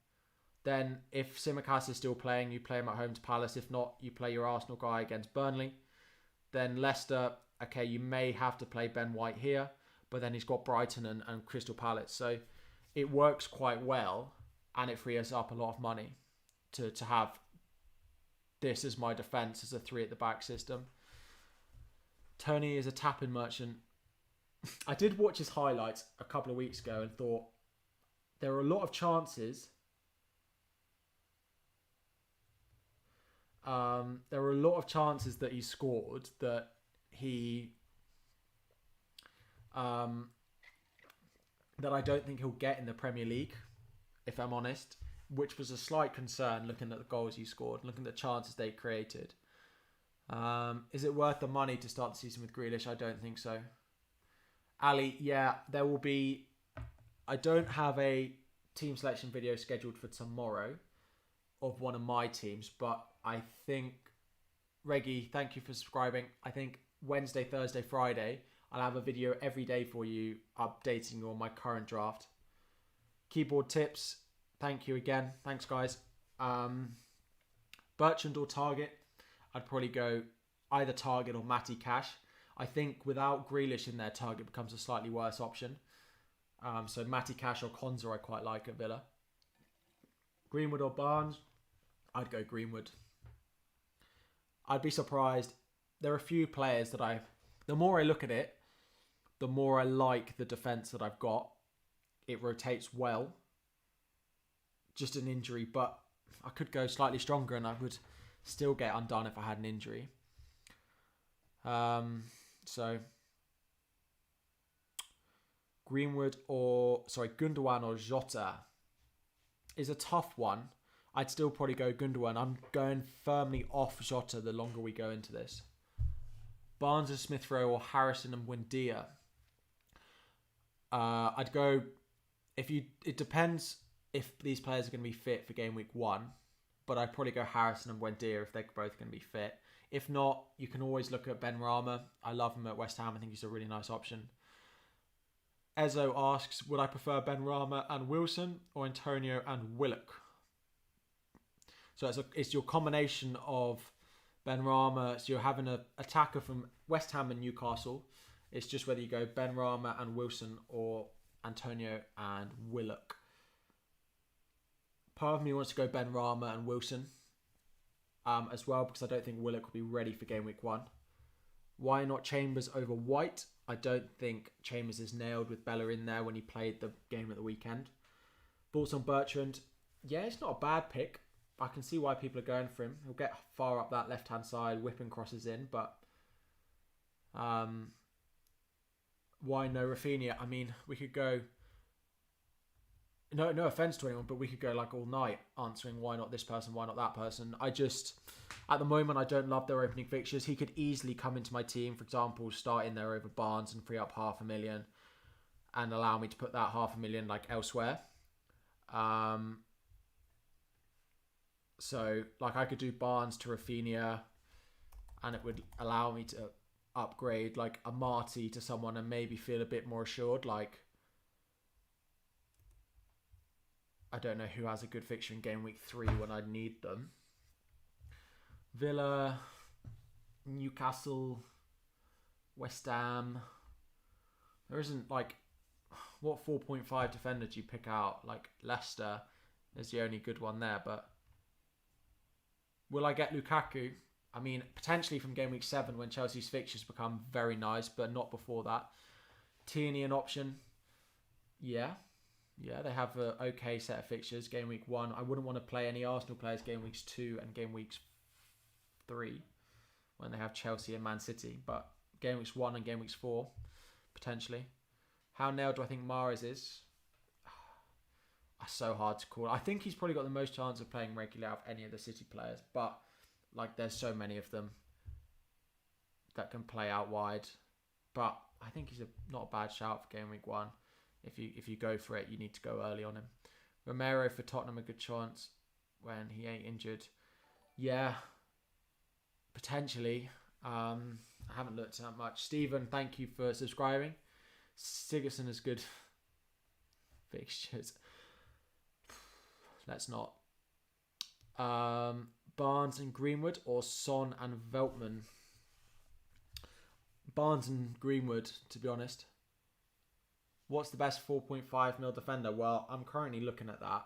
Then if Tsimikas is still playing, you play him at home to Palace. If not, you play your Arsenal guy against Burnley. Then Leicester, okay, you may have to play Ben White here, but then he's got Brighton and Crystal Palace. So it works quite well, and it frees up a lot of money to have this as my defence as a 3 at the back system. Tony is a tapping merchant. I did watch his highlights a couple of weeks ago and thought there are a lot of chances. There were a lot of chances that he scored that he that I don't think he'll get in the Premier League, if I'm honest, which was a slight concern looking at the goals he scored, looking at the chances they created. Is it worth the money to start the season with Grealish? I don't think so. Ali, yeah, there will be... I don't have a team selection video scheduled for tomorrow of one of my teams, but I think... Reggie, thank you for subscribing. I think Wednesday, Thursday, Friday, I'll have a video every day for you updating you on my current draft. Keyboard tips, thank you again. Thanks, guys. Bertrand or Target, I'd probably go either Target or Matty Cash. I think without Grealish in there, Target becomes a slightly worse option. So Matty Cash or Konza I quite like at Villa. Greenwood or Barnes, I'd go Greenwood. I'd be surprised. There are a few players that the more I look at it, the more I like the defence that I've got. It rotates well. Just an injury, but I could go slightly stronger and I would still get undone if I had an injury. So Greenwood Gundogan or Jota is a tough one. I'd still probably go Gundogan. I'm going firmly off Jota the longer we go into this. Barnes and Smith Rowe or Harrison and Buendia. I'd go it depends if these players are going to be fit for game week 1, but I'd probably go Harrison and Buendia if they're both going to be fit. If not, you can always look at Ben Rama. I love him at West Ham. I think he's a really nice option. Ezo asks, would I prefer Ben Rama and Wilson or Antonio and Willock? So it's your combination of Ben Rama. So you're having an attacker from West Ham and Newcastle. It's just whether you go Ben Rama and Wilson or Antonio and Willock. Part of me wants to go Ben Rama and Wilson as well, because I don't think Willock will be ready for game week 1. Why not Chambers over White? I don't think Chambers is nailed with Bella in there when he played the game at the weekend. Thoughts on Bertrand? Yeah, it's not a bad pick. I can see why people are going for him. He'll get far up that left-hand side, whipping crosses in, but why no Rafinha? I mean, we could go... No offense to anyone, but we could go like all night answering why not this person, why not that person. At the moment, I don't love their opening fixtures. He could easily come into my team, for example, start in there over Barnes and free up $500,000 and allow me to put that $500,000 like elsewhere. So like I could do Barnes to Rafinha and it would allow me to upgrade like a Marty to someone and maybe feel a bit more assured. Like, I don't know who has a good fixture in game week 3 when I need them. Villa, Newcastle, West Ham. There isn't like... what 4.5 defender do you pick out? Like Leicester is the only good one there, but will I get Lukaku? I mean, potentially from game week 7 when Chelsea's fixtures become very nice, but not before that. Tierney an option. Yeah, they have an okay set of fixtures. Game week 1, I wouldn't want to play any Arsenal players game weeks 2 and game weeks 3 when they have Chelsea and Man City, but game weeks 1 and game weeks 4, potentially. How nailed do I think Mahrez is? That's so hard to call. I think he's probably got the most chance of playing regularly out of any of the City players, but like there's so many of them that can play out wide. But I think he's not a bad shout for game week 1. If you go for it, you need to go early on him. Romero for Tottenham, a good chance when he ain't injured. Yeah, potentially. I haven't looked that much. Stephen, thank you for subscribing. Sigurdsson is good fixtures. Let's not. Barnes and Greenwood or Son and Veltman? Barnes and Greenwood, to be honest. What's the best 4.5 mil defender? Well, I'm currently looking at that.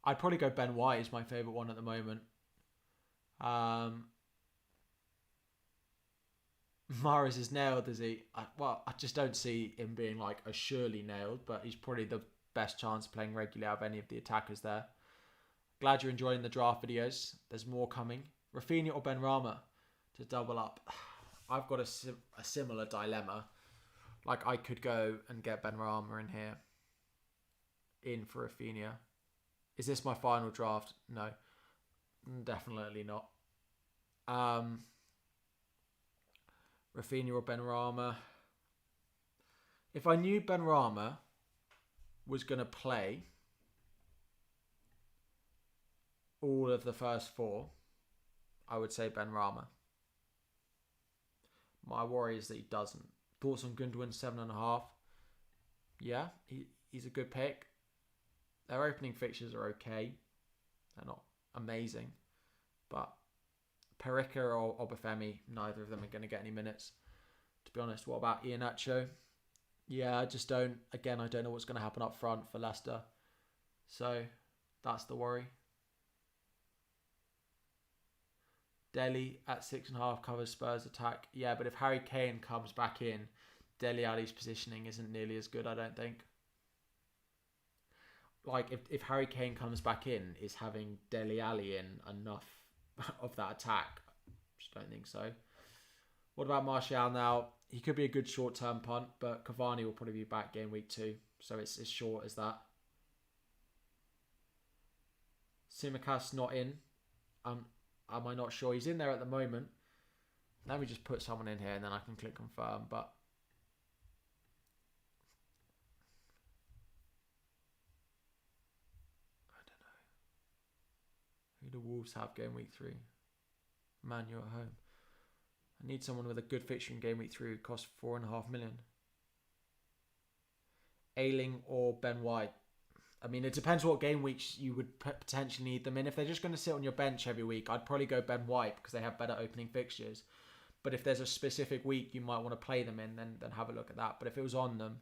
I'd probably go Ben White is my favourite one at the moment. Mahrez is nailed, is he? I just don't see him being like a surely nailed, but he's probably the best chance of playing regularly out of any of the attackers there. Glad you're enjoying the draft videos. There's more coming. Rafinha or Benrahma to double up. I've got a similar dilemma. Like I could go and get Benrahma in here. In for Rafinha. Is this my final draft? No. Definitely not. Rafinha or Benrahma. If I knew Benrahma was going to play all of the first 4, I would say Benrahma. My worry is that he doesn't. Thoughts on Gundogan 7.5? Yeah, he's a good pick. Their opening fixtures are okay. They're not amazing. But Perica or Obafemi, neither of them are going to get any minutes. To be honest, what about Iheanacho? Yeah, I just don't. Again, I don't know what's going to happen up front for Leicester. So, that's the worry. Dele at 6.5 covers Spurs attack. Yeah, but if Harry Kane comes back in, Dele Alli's positioning isn't nearly as good, I don't think. Like, if Harry Kane comes back in, is having Dele Alli in enough of that attack? I just don't think so. What about Martial now? He could be a good short-term punt, but Cavani will probably be back game week 2, so it's as short as that. Simicast's not in. Am I not sure? He's in there at the moment. Let me just put someone in here and then I can click confirm. But I don't know. Who do Wolves have game week 3? Man, you're at home. I need someone with a good fixture in game week 3 who costs 4.5 million. Ayling or Ben White? I mean, it depends what game weeks you would potentially need them in. If they're just going to sit on your bench every week, I'd probably go Ben White because they have better opening fixtures. But if there's a specific week you might want to play them in, then have a look at that. But if it was on them,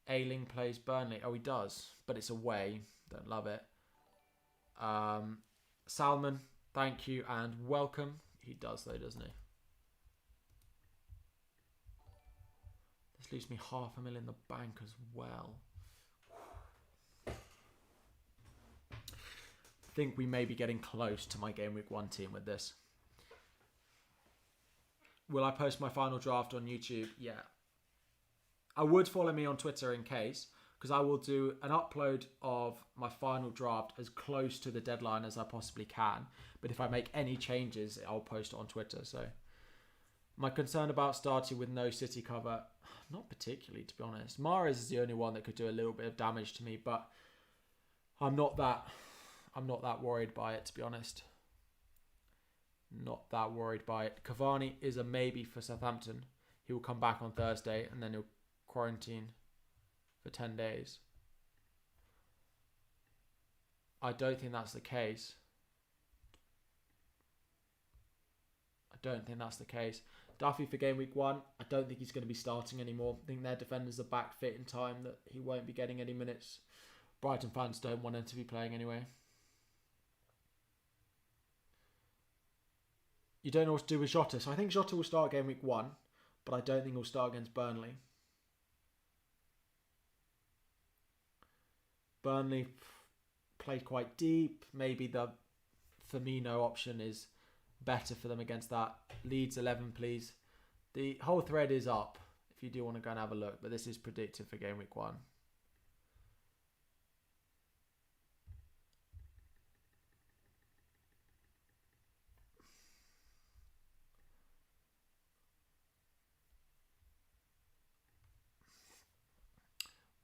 Ayling plays Burnley. Oh, he does, but it's away. Don't love it. Salman, thank you and welcome. He does though, doesn't he? This leaves me $500,000 in the bank as well. I think we may be getting close to my game week 1 team with this. Will I post my final draft on YouTube? Yeah. I would follow me on Twitter in case, because I will do an upload of my final draft as close to the deadline as I possibly can. But if I make any changes, I'll post it on Twitter. So, my concern about starting with no City cover, not particularly, to be honest. Mahrez is the only one that could do a little bit of damage to me, but I'm not that worried by it, to be honest. Not that worried by it. Cavani is a maybe for Southampton. He will come back on Thursday and then he'll quarantine for 10 days. I don't think that's the case. Duffy for game week 1. I don't think he's going to be starting anymore. I think their defenders are back fit in time that he won't be getting any minutes. Brighton fans don't want him to be playing anyway. You don't know what to do with Jota. So I think Jota will start game week 1, but I don't think he'll start against Burnley. Burnley played quite deep. Maybe the Firmino option is better for them against that. Leeds 11, please. The whole thread is up if you do want to go and have a look, but this is predicted for game week 1.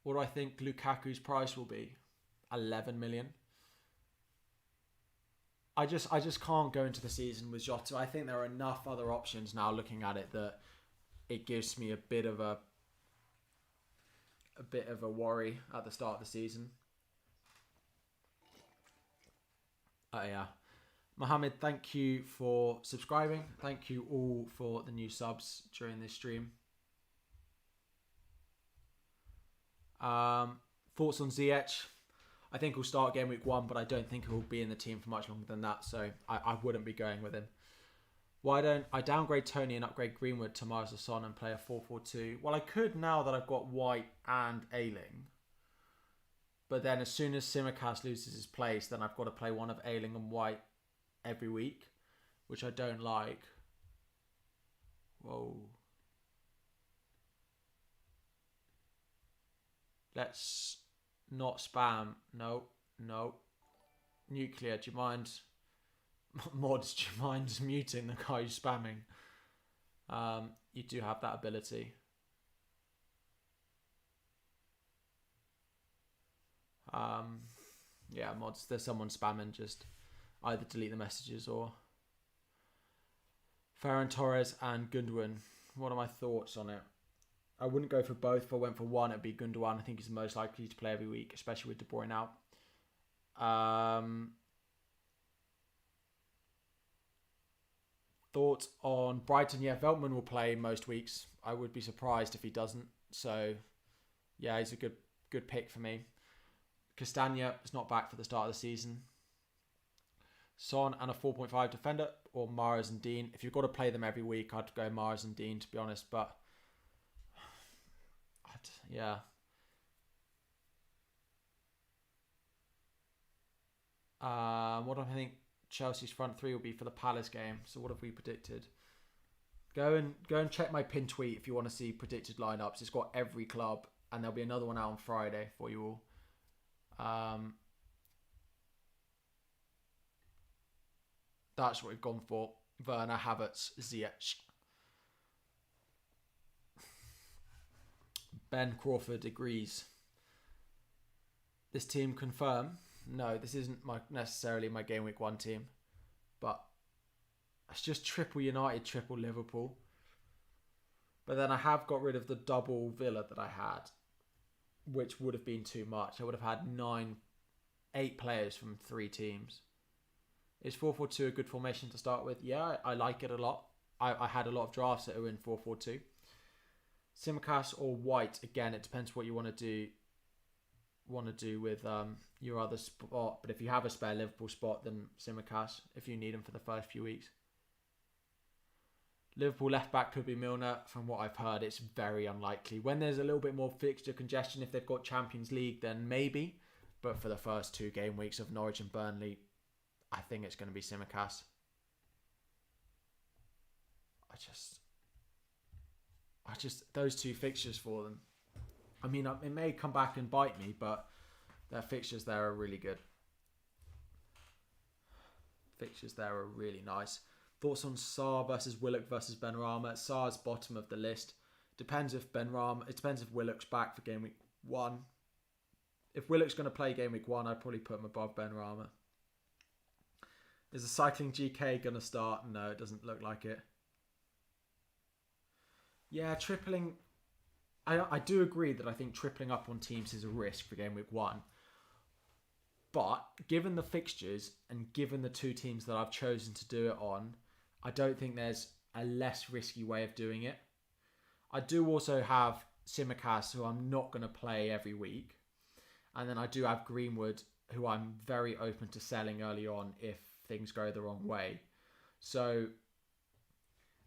What do I think Lukaku's price will be? 11 million. I just can't go into the season with Jota. I think there are enough other options now looking at it that it gives me a bit of a worry at the start of the season. Yeah. Mohammed, thank you for subscribing. Thank you all for the new subs during this stream. Thoughts on Ziyech? I think he'll start game week 1, but I don't think he'll be in the team for much longer than that, so I wouldn't be going with him. Why don't I downgrade Tony and upgrade Greenwood to Mars Son and play a 4-4-2? Well, I could now that I've got White and Ayling. But then as soon as Tsimikas loses his place, then I've got to play one of Ayling and White every week, which I don't like. Whoa. Let's not spam. No. Nuclear, do you mind? Mods, do you mind muting the guy who's spamming? You do have that ability. Yeah, mods, there's someone spamming, just either delete the messages or... Ferran Torres and Gundogan. What are my thoughts on it? I wouldn't go for both. If I went for one, it'd be Gundogan. I think he's the most likely to play every week, especially with De Bruyne out. Thoughts on Brighton? Yeah, Veltman will play most weeks. I would be surprised if he doesn't. So, yeah, he's a good pick for me. Castagna is not back for the start of the season. Son and a 4.5 defender, or Mahrez and Dean. If you've got to play them every week, I'd go Mahrez and Dean, to be honest. But yeah. What do I think Chelsea's front three will be for the Palace game? So what have we predicted? Go and check my pinned tweet if you want to see predicted lineups. It's got every club, and there'll be another one out on Friday for you all. That's what we've gone for. Werner, Havertz, Ziyech. Ben Crawford agrees. This team confirm. No, this isn't necessarily my game week 1 team. But it's just triple United, triple Liverpool. But then I have got rid of the double Villa that I had, which would have been too much. I would have had 8 players from 3 teams. Is 4-4-2 a good formation to start with? Yeah, I like it a lot. I had a lot of drafts that are in 4-4-2. Tsimikas or White, again, it depends what you want to do with your other spot. But if you have a spare Liverpool spot, then Tsimikas, if you need him for the first few weeks. Liverpool left back could be Milner. From what I've heard, it's very unlikely. When there's a little bit more fixture congestion, if they've got Champions League, then maybe. But for the first 2 game weeks of Norwich and Burnley, I think it's going to be Tsimikas. I just those 2 fixtures for them. I mean, it may come back and bite me, but their fixtures there are really good. Fixtures there are really nice. Thoughts on Sarr versus Willock versus Benrahma? Sarr's bottom of the list. It depends if Willock's back for game week 1. If Willock's going to play game week 1, I'd probably put him above Benrahma. Is the cycling GK going to start? No, it doesn't look like it. Yeah, tripling. I do agree that I think tripling up on teams is a risk for game week 1. But given the fixtures and given the 2 teams that I've chosen to do it on, I don't think there's a less risky way of doing it. I do also have Tsimikas, who I'm not going to play every week. And then I do have Greenwood, who I'm very open to selling early on if things go the wrong way. So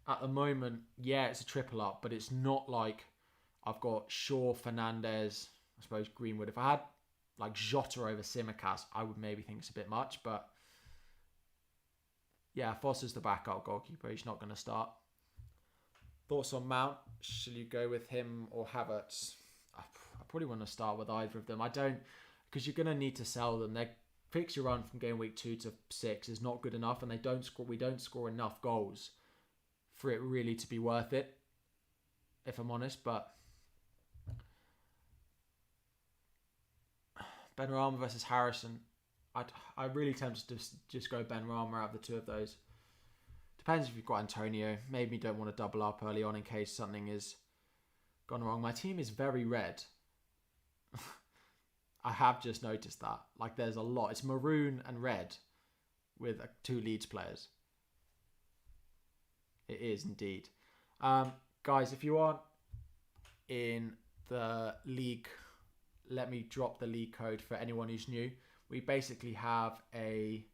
at the moment, yeah, it's a triple up, but it's not like I've got Shaw, Fernandes, I suppose Greenwood. If I had like Jota over Tsimikas, I would maybe think it's a bit much. But yeah, Foster's the backup goalkeeper. He's not going to start. Thoughts on Mount? Shall you go with him or Havertz? I probably want to start with either of them. I don't, because you're going to need to sell them. Their fixture run from game week 2 to 6 is not good enough, and we don't score enough goals for it really to be worth it, if I'm honest. But Benrahma versus Harrison, I'm really tempted to just go Benrahma out of the two of those. Depends if you've got Antonio. Maybe you don't want to double up early on in case something has gone wrong. My team is very red. I have just noticed that. Like, there's a lot. It's maroon and red with 2 Leeds players. It is indeed. Guys, if you aren't in the league, let me drop the league code for anyone who's new. We basically have a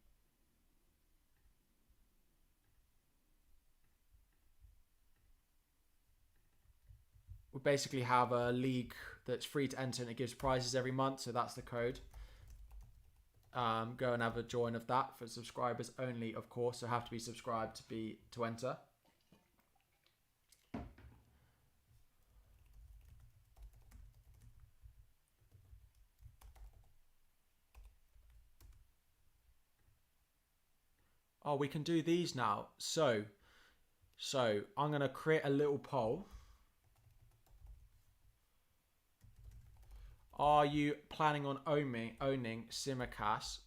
league that's free to enter, and it gives prizes every month. So that's the code. Go and have a join of that for subscribers only, of course. So have to be subscribed to enter. Oh, we can do these now. So I'm going to create a little poll. Are you planning on owning Tsimikas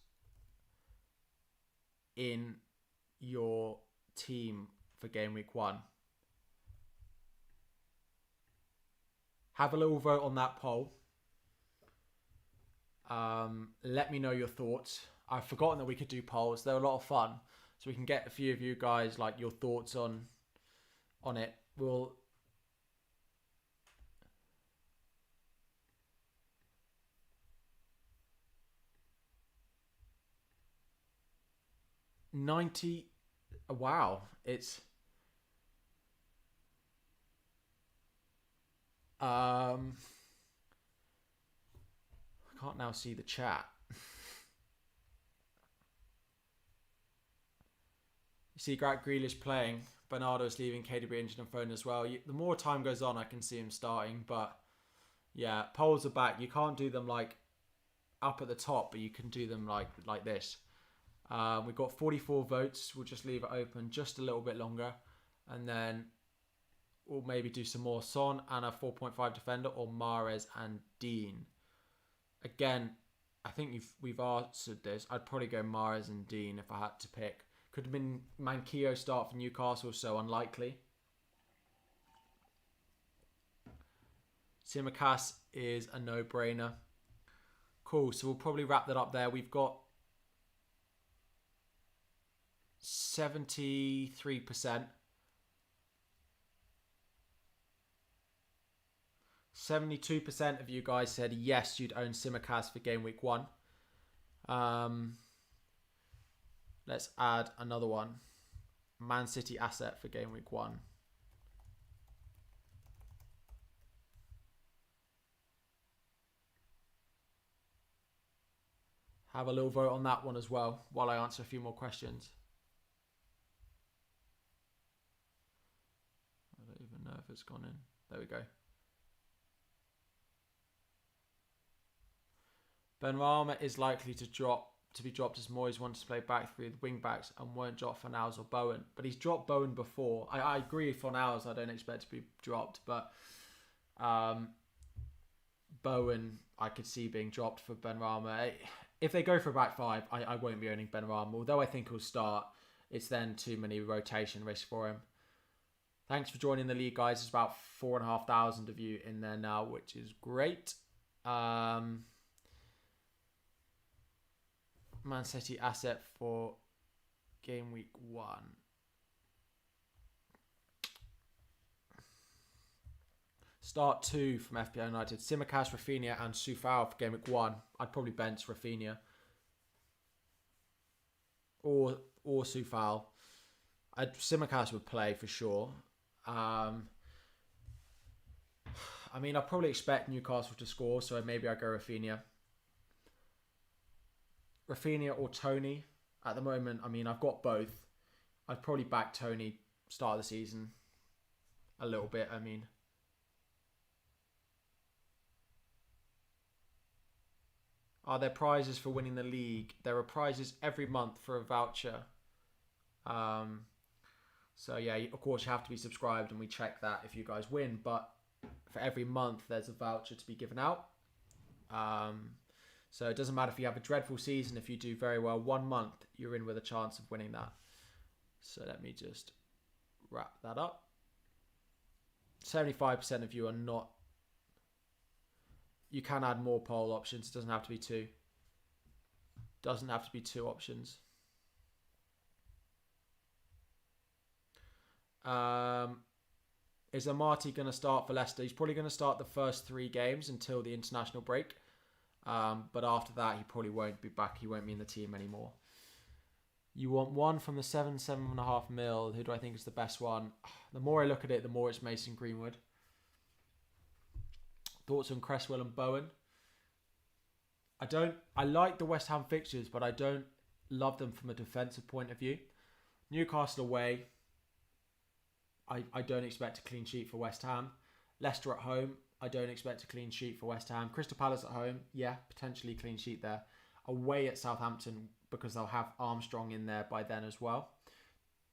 in your team for game week 1? Have a little vote on that poll. Let me know your thoughts. I've forgotten that we could do polls. They're a lot of fun. So we can get a few of you guys, like, your thoughts on it. We'll... Wow, it's I can't now see the chat. You see Grealish playing, Bernardo's leaving, KDB injured and phone as well. The more time goes on, I can see him starting, but yeah, polls are back. You can't do them like up at the top, but you can do them like this. We've got 44 votes. We'll just leave it open just a little bit longer, and then we'll maybe do some more Son and a 4.5 defender, or Mahrez and Dean. Again, I think we've answered this. I'd probably go Mahrez and Dean if I had to pick. Could have been Manquillo start for Newcastle, so unlikely. Tsimikas is a no-brainer. Cool, so we'll probably wrap that up there. We've got 73%. 72% of you guys said yes, you'd own Tsimikas for game week 1. Let's add another one. Man City asset for game week 1. Have a little vote on that one as well while I answer a few more questions. I don't even know if it's gone in. There we go. Benrahma is likely to be dropped as Moyes wants to play back 3 with wing backs and won't drop Fornals or Bowen. But he's dropped Bowen before. I agree, Fornals I don't expect to be dropped, but Bowen I could see being dropped for Benrahma. If they go for a back 5, I won't be owning Benrahma. Although I think he'll start, it's then too many rotation risks for him. Thanks for joining the league, guys. There's about 4,500 of you in there now, which is great. Man City asset for game week 1. Start 2 from FPL United. Tsimikas, Rafinha and Soufal for Gameweek 1. I'd probably bench Rafinha. Or Soufal. Tsimikas would play for sure. I mean, I probably expect Newcastle to score, so maybe I go Rafinha. Rafinha or Tony. At the moment, I mean, I've got both. I'd probably back Tony start of the season. A little bit, I mean. Are there prizes for winning the league? There are prizes every month for a voucher. So yeah, of course you have to be subscribed and we check that if you guys win. But for every month, there's a voucher to be given out. So it doesn't matter if you have a dreadful season. If you do very well 1 month, you're in with a chance of winning that. So let me just wrap that up. 75% of you are not. You can add more poll options. It doesn't have to be 2. Doesn't have to be 2 options. Is Amati going to start for Leicester? He's probably going to start the first 3 games until the international break. But after that, he probably won't be back. He won't be in the team anymore. You want one from the 7.5 mil. Who do I think is the best one? The more I look at it, the more it's Mason Greenwood. Thoughts on Cresswell and Bowen? I like the West Ham fixtures, but I don't love them from a defensive point of view. Newcastle away. I don't expect a clean sheet for West Ham. Leicester at home. I don't expect a clean sheet for West Ham. Crystal Palace at home. Yeah, potentially clean sheet there. Away at Southampton because they'll have Armstrong in there by then as well.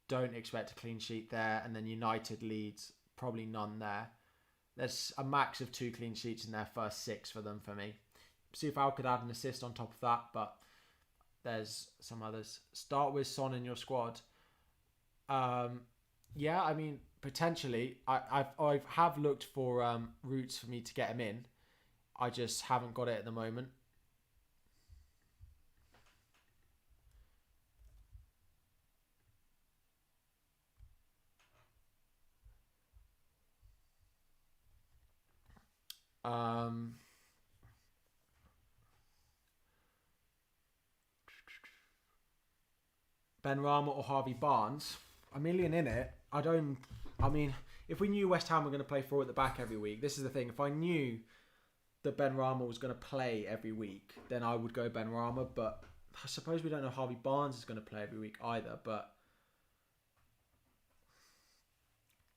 Don't expect a clean sheet there. And then United, Leeds, probably none there. There's a max of 2 clean sheets in their first 6 for them for me. Soufal could add an assist on top of that, but there's some others. Start with Son in your squad. Yeah, I mean, potentially. I have looked for routes for me to get him in. I just haven't got it at the moment. Benrahma or Harvey Barnes. $1 million in it. I mean, if we knew West Ham were going to play 4 at the back every week, this is the thing. If I knew that Benrahma was going to play every week, then I would go Benrahma. But I suppose we don't know Harvey Barnes is going to play every week either. But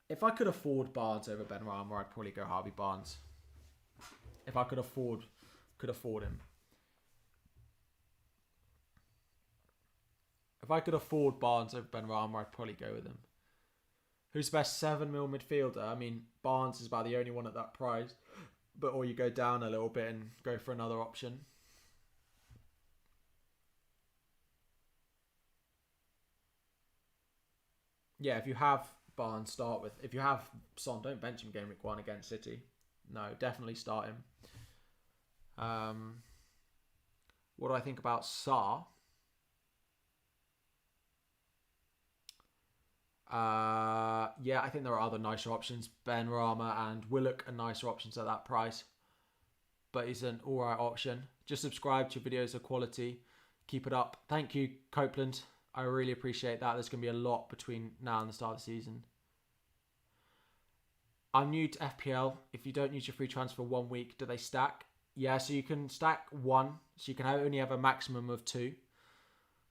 if I could afford Barnes over Benrahma, I'd probably go Harvey Barnes. If I could afford him. If I could afford Barnes over Benrahma, I'd probably go with him. Who's the best 7 mil midfielder? I mean, Barnes is about the only one at that price. But or you go down a little bit and go for another option. Yeah, if you have Barnes, start with. If you have Son, don't bench him Gameweek 1 against City. No, definitely start him. What do I think about Sarr? Yeah, I think there are other nicer options. Benrahma and Willock are nicer options at that price. But he's an alright option. Just subscribe to your videos of quality. Keep it up. Thank you, Copeland. I really appreciate that. There's going to be a lot between now and the start of the season. I'm new to FPL. If you don't use your free transfer 1 week, do they stack? Yeah, so you can stack 1. So you can only have a maximum of 2.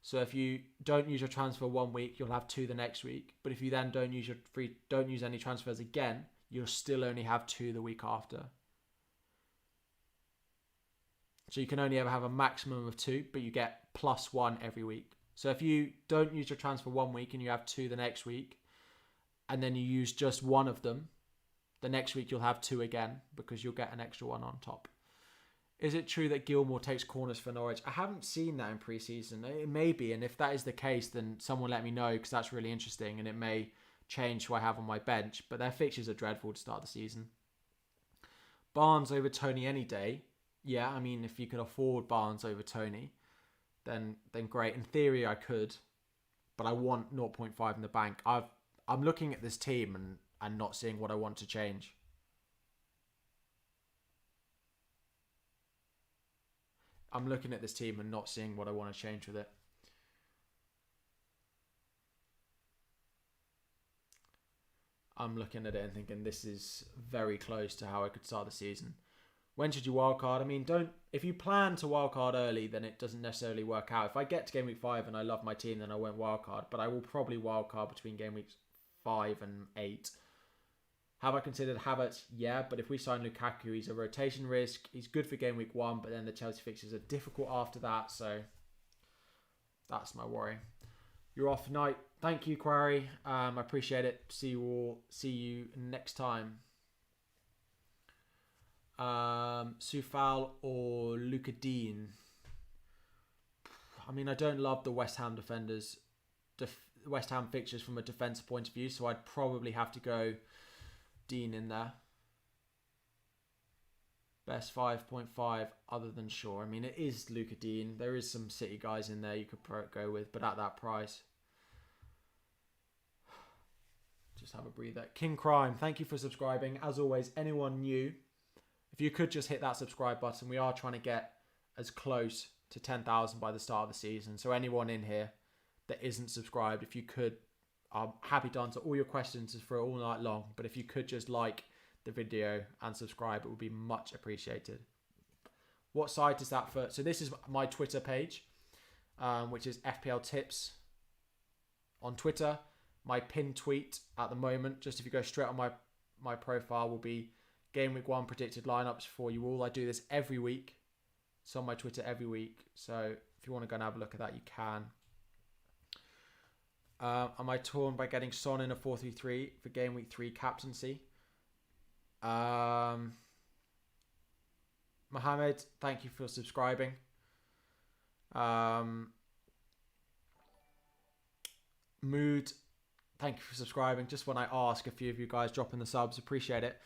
So if you don't use your transfer 1 week, you'll have 2 the next week. But if you then don't use any transfers again, you'll still only have 2 the week after. So you can only ever have a maximum of 2, but you get +1 every week. So if you don't use your transfer 1 week and you have 2 the next week, and then you use just 1 of them, the next week you'll have 2 again because you'll get an extra 1 on top. Is it true that Gilmour takes corners for Norwich? I haven't seen that in pre-season. It may be, and if that is the case, then someone let me know because that's really interesting and it may change who I have on my bench. But their fixtures are dreadful to start the season. Barnes over Tony any day. Yeah, I mean, if you could afford Barnes over Tony, then great. In theory, I could, but I want 0.5 in the bank. I'm looking at this team and not seeing what I want to change. I'm looking at this team and not seeing what I want to change with it. I'm looking at it and thinking this is very close to how I could start the season. When should you wildcard? I mean, if you plan to wildcard early, then it doesn't necessarily work out. If I get to game week 5 and I love my team, then I won't wildcard. But I will probably wildcard between game weeks 5 and 8. Have I considered Havertz? Yeah, but if we sign Lukaku, he's a rotation risk. He's good for game week 1, but then the Chelsea fixtures are difficult after that. So that's my worry. You're off tonight. Thank you, Quarry. I appreciate it. See you next time. Soufal or Luka Dean? I mean, I don't love the West Ham defenders, West Ham fixtures from a defensive point of view, so I'd probably have to go Dean in there. Best 5.5 other than Shaw. I mean, it is Luka Dean. There is some City guys in there you could go with, but at that price. Just have a breather. King Crime, thank you for subscribing. As always, anyone new, if you could just hit that subscribe button. We are trying to get as close to 10,000 by the start of the season. So anyone in here that isn't subscribed, if you could, I'm happy to answer all your questions for all night long. But if you could just like the video and subscribe, it would be much appreciated. What site is that for? So this is my Twitter page, which is FPL Tips on Twitter. My pinned tweet at the moment, just if you go straight on my profile, will be Game Week 1 predicted lineups for you all. I do this every week. It's on my Twitter every week. So if you want to go and have a look at that, you can. Am I torn by getting Son in a 4-3-3 for Game Week 3 captaincy? Mohammed, thank you for subscribing. Mood, thank you for subscribing. Just when I ask, a few of you guys dropping the subs, appreciate it.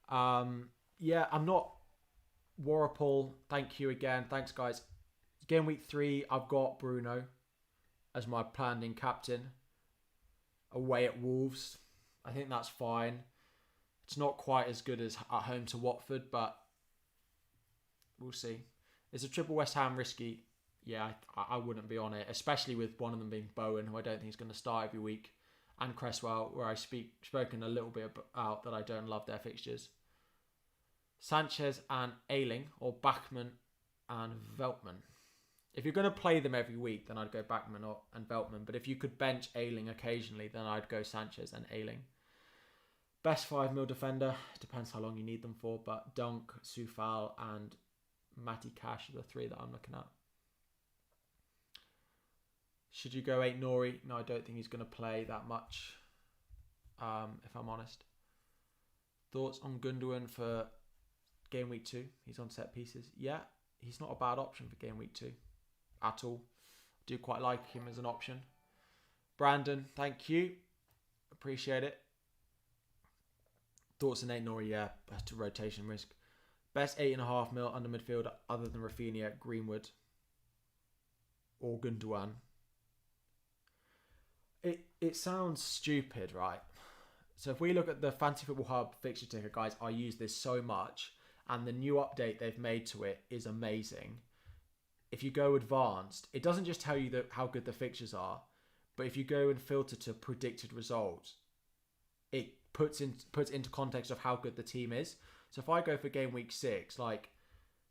Yeah, I'm not Warapol. Thank you again. Thanks, guys. Game week 3, I've got Bruno as my planned in captain. Away at Wolves. I think that's fine. It's not quite as good as at home to Watford, but we'll see. Is a triple West Ham risky? Yeah, I wouldn't be on it, especially with one of them being Bowen, who I don't think is going to start every week, and Cresswell, where I've spoken a little bit about that I don't love their fixtures. Sanchez and Ayling, or Bachmann and Veltman. If you're going to play them every week, then I'd go Bachmann and Veltman. But if you could bench Ayling occasionally, then I'd go Sanchez and Ayling. Best 5 mil defender, depends how long you need them for, but Dunk, Soufal and Matty Cash are the 3 that I'm looking at. Should you go 8 Nori? No, I don't think he's going to play that much, if I'm honest. Thoughts on Gundogan for game week 2? He's on set pieces. Yeah, he's not a bad option for game week 2 at all. I do quite like him as an option. Brandon, thank you. Appreciate it. Thoughts on 8 Nori? Yeah, to rotation risk. Best 8.5 mil under midfielder other than Rafinha, Greenwood or Gundogan. It sounds stupid, right? So if we look at the Fantasy Football Hub fixture ticker, guys, I use this so much, and the new update they've made to it is amazing. If you go advanced, it doesn't just tell you how good the fixtures are, but if you go and filter to predicted results, it puts into context of how good the team is. So if I go for game week 6, like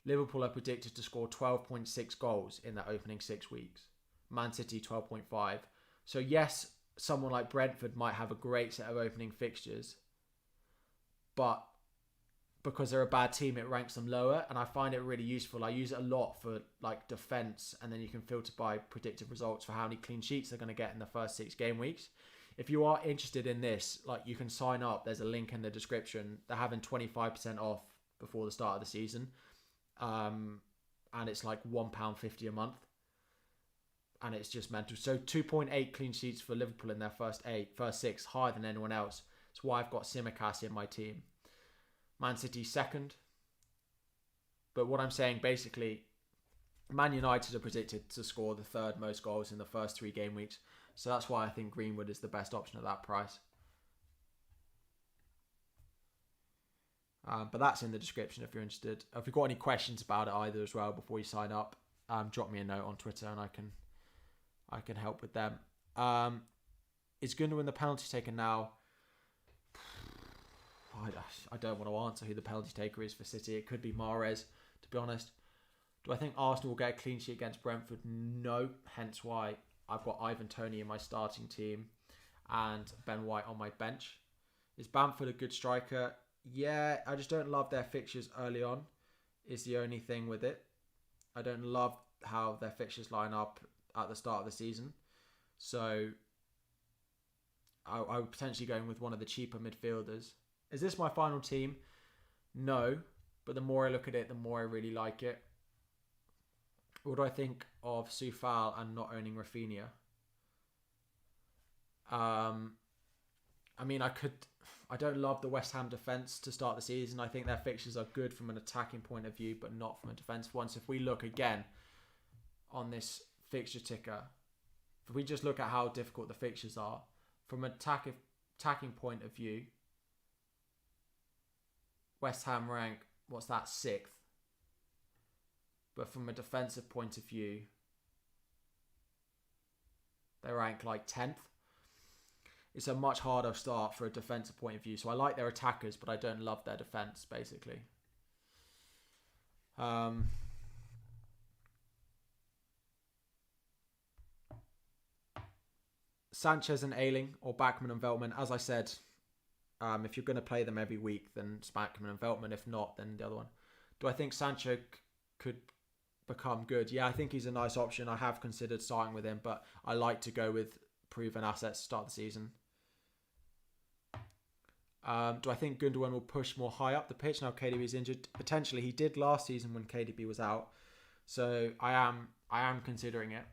Liverpool are predicted to score 12.6 goals in their opening 6 weeks. Man City 12.5. So yes, someone like Brentford might have a great set of opening fixtures, but because they're a bad team, it ranks them lower, and I find it really useful. I use it a lot for like defense, and then you can filter by predicted results for how many clean sheets they're going to get in the first 6 game weeks. If you are interested in this, like, you can sign up. There's a link in the description. They're having 25% off before the start of the season, and it's like £1.50 a month. And it's just mental. So 2.8 clean sheets for Liverpool in their first 6, higher than anyone else. That's why I've got Tsimikas in my team. Man City second. But what I'm saying, basically, Man United are predicted to score the 3rd most goals in the first 3 game weeks. So that's why I think Greenwood is the best option at that price. But that's in the description if you're interested. If you've got any questions about it either as well before you sign up, drop me a note on Twitter and I can help with them. Is Gundogan the penalty taker now? I don't want to answer who the penalty taker is for City. It could be Mahrez, to be honest. Do I think Arsenal will get a clean sheet against Brentford? No. Hence why I've got Ivan Toney in my starting team and Ben White on my bench. Is Bamford a good striker? Yeah, I just don't love their fixtures early on, is the only thing with it. I don't love how their fixtures line up at the start of the season. So I would potentially go in with one of the cheaper midfielders. Is this my final team? No, but the more I look at it, the more I really like it. What do I think of Soufal and not owning Rafinha? I mean, I don't love the West Ham defence to start the season. I think their fixtures are good from an attacking point of view, but not from a defensive one. So if we look again on this fixture ticker, if we just look at how difficult the fixtures are, from an attacking point of view, West Ham rank, what's that, 6th? But from a defensive point of view, they rank like 10th. It's a much harder start for a defensive point of view. So I like their attackers, but I don't love their defence, basically. Sanchez and Ayling, or Backman and Veltman. As I said, if you're going to play them every week, then it's Backman and Veltman. If not, then the other one. Do I think Sancho could become good? Yeah, I think he's a nice option. I have considered starting with him, but I like to go with proven assets to start the season. Do I think Gundogan will push more high up the pitch now KDB is injured? Potentially, he did last season when KDB was out. So I am considering it.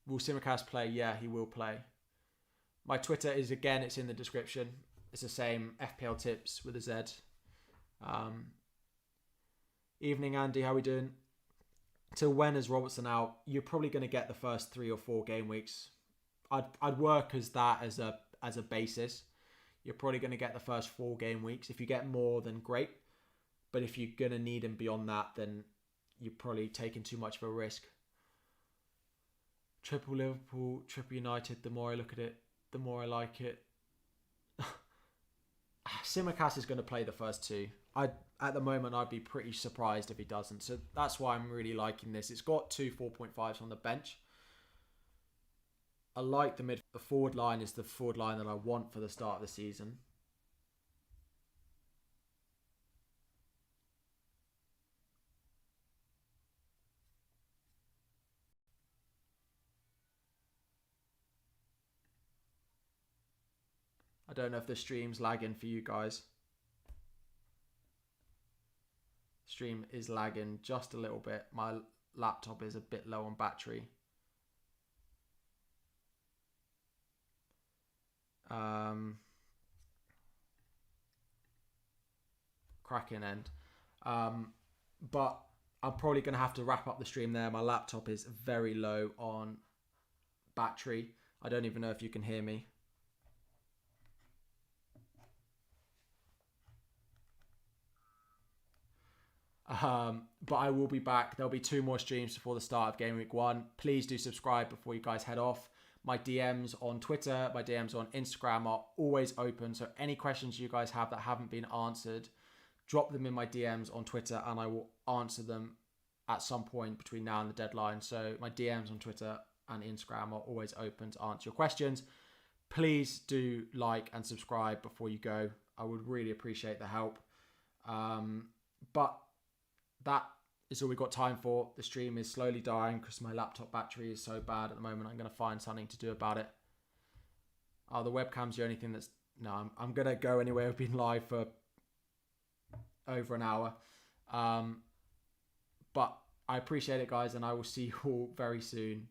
Will Tsimikas play? Yeah, he will play. My Twitter is, again, it's in the description. It's the same, FPL tips with a Z. Evening, Andy. How are we doing? Till when is Robertson out? You're probably going to get the first 3 or 4 game weeks. I'd work as that as a basis. You're probably going to get the first 4 game weeks. If you get more, then great. But if you're going to need him beyond that, then you're probably taking too much of a risk. Triple Liverpool, triple United. The more I look at it, the more I like it. Tsimikas is going to play the first 2. At the moment, I'd be pretty surprised if he doesn't. So that's why I'm really liking this. It's got 2 4.5s on the bench. I like the forward line is the forward line that I want for the start of the season. I don't know if the stream's lagging for you guys. Stream is lagging just a little bit. My laptop is a bit low on battery. Cracking end. But I'm probably going to have to wrap up the stream there. My laptop is very low on battery. I don't even know if you can hear me. But I will be back. There'll be 2 more streams before the start of Game Week 1. Please do subscribe before you guys head off. My DMs on Twitter, my DMs on Instagram are always open. So any questions you guys have that haven't been answered, drop them in my DMs on Twitter and I will answer them at some point between now and the deadline. So my DMs on Twitter and Instagram are always open to answer your questions. Please do like and subscribe before you go. I would really appreciate the help. But that is all we've got time for. The stream is slowly dying because my laptop battery is so bad at the moment. I'm going to find something to do about it. Oh, the webcam's the only thing that's... No, I'm going to go anyway. I've been live for over an hour. But I appreciate it, guys, and I will see you all very soon.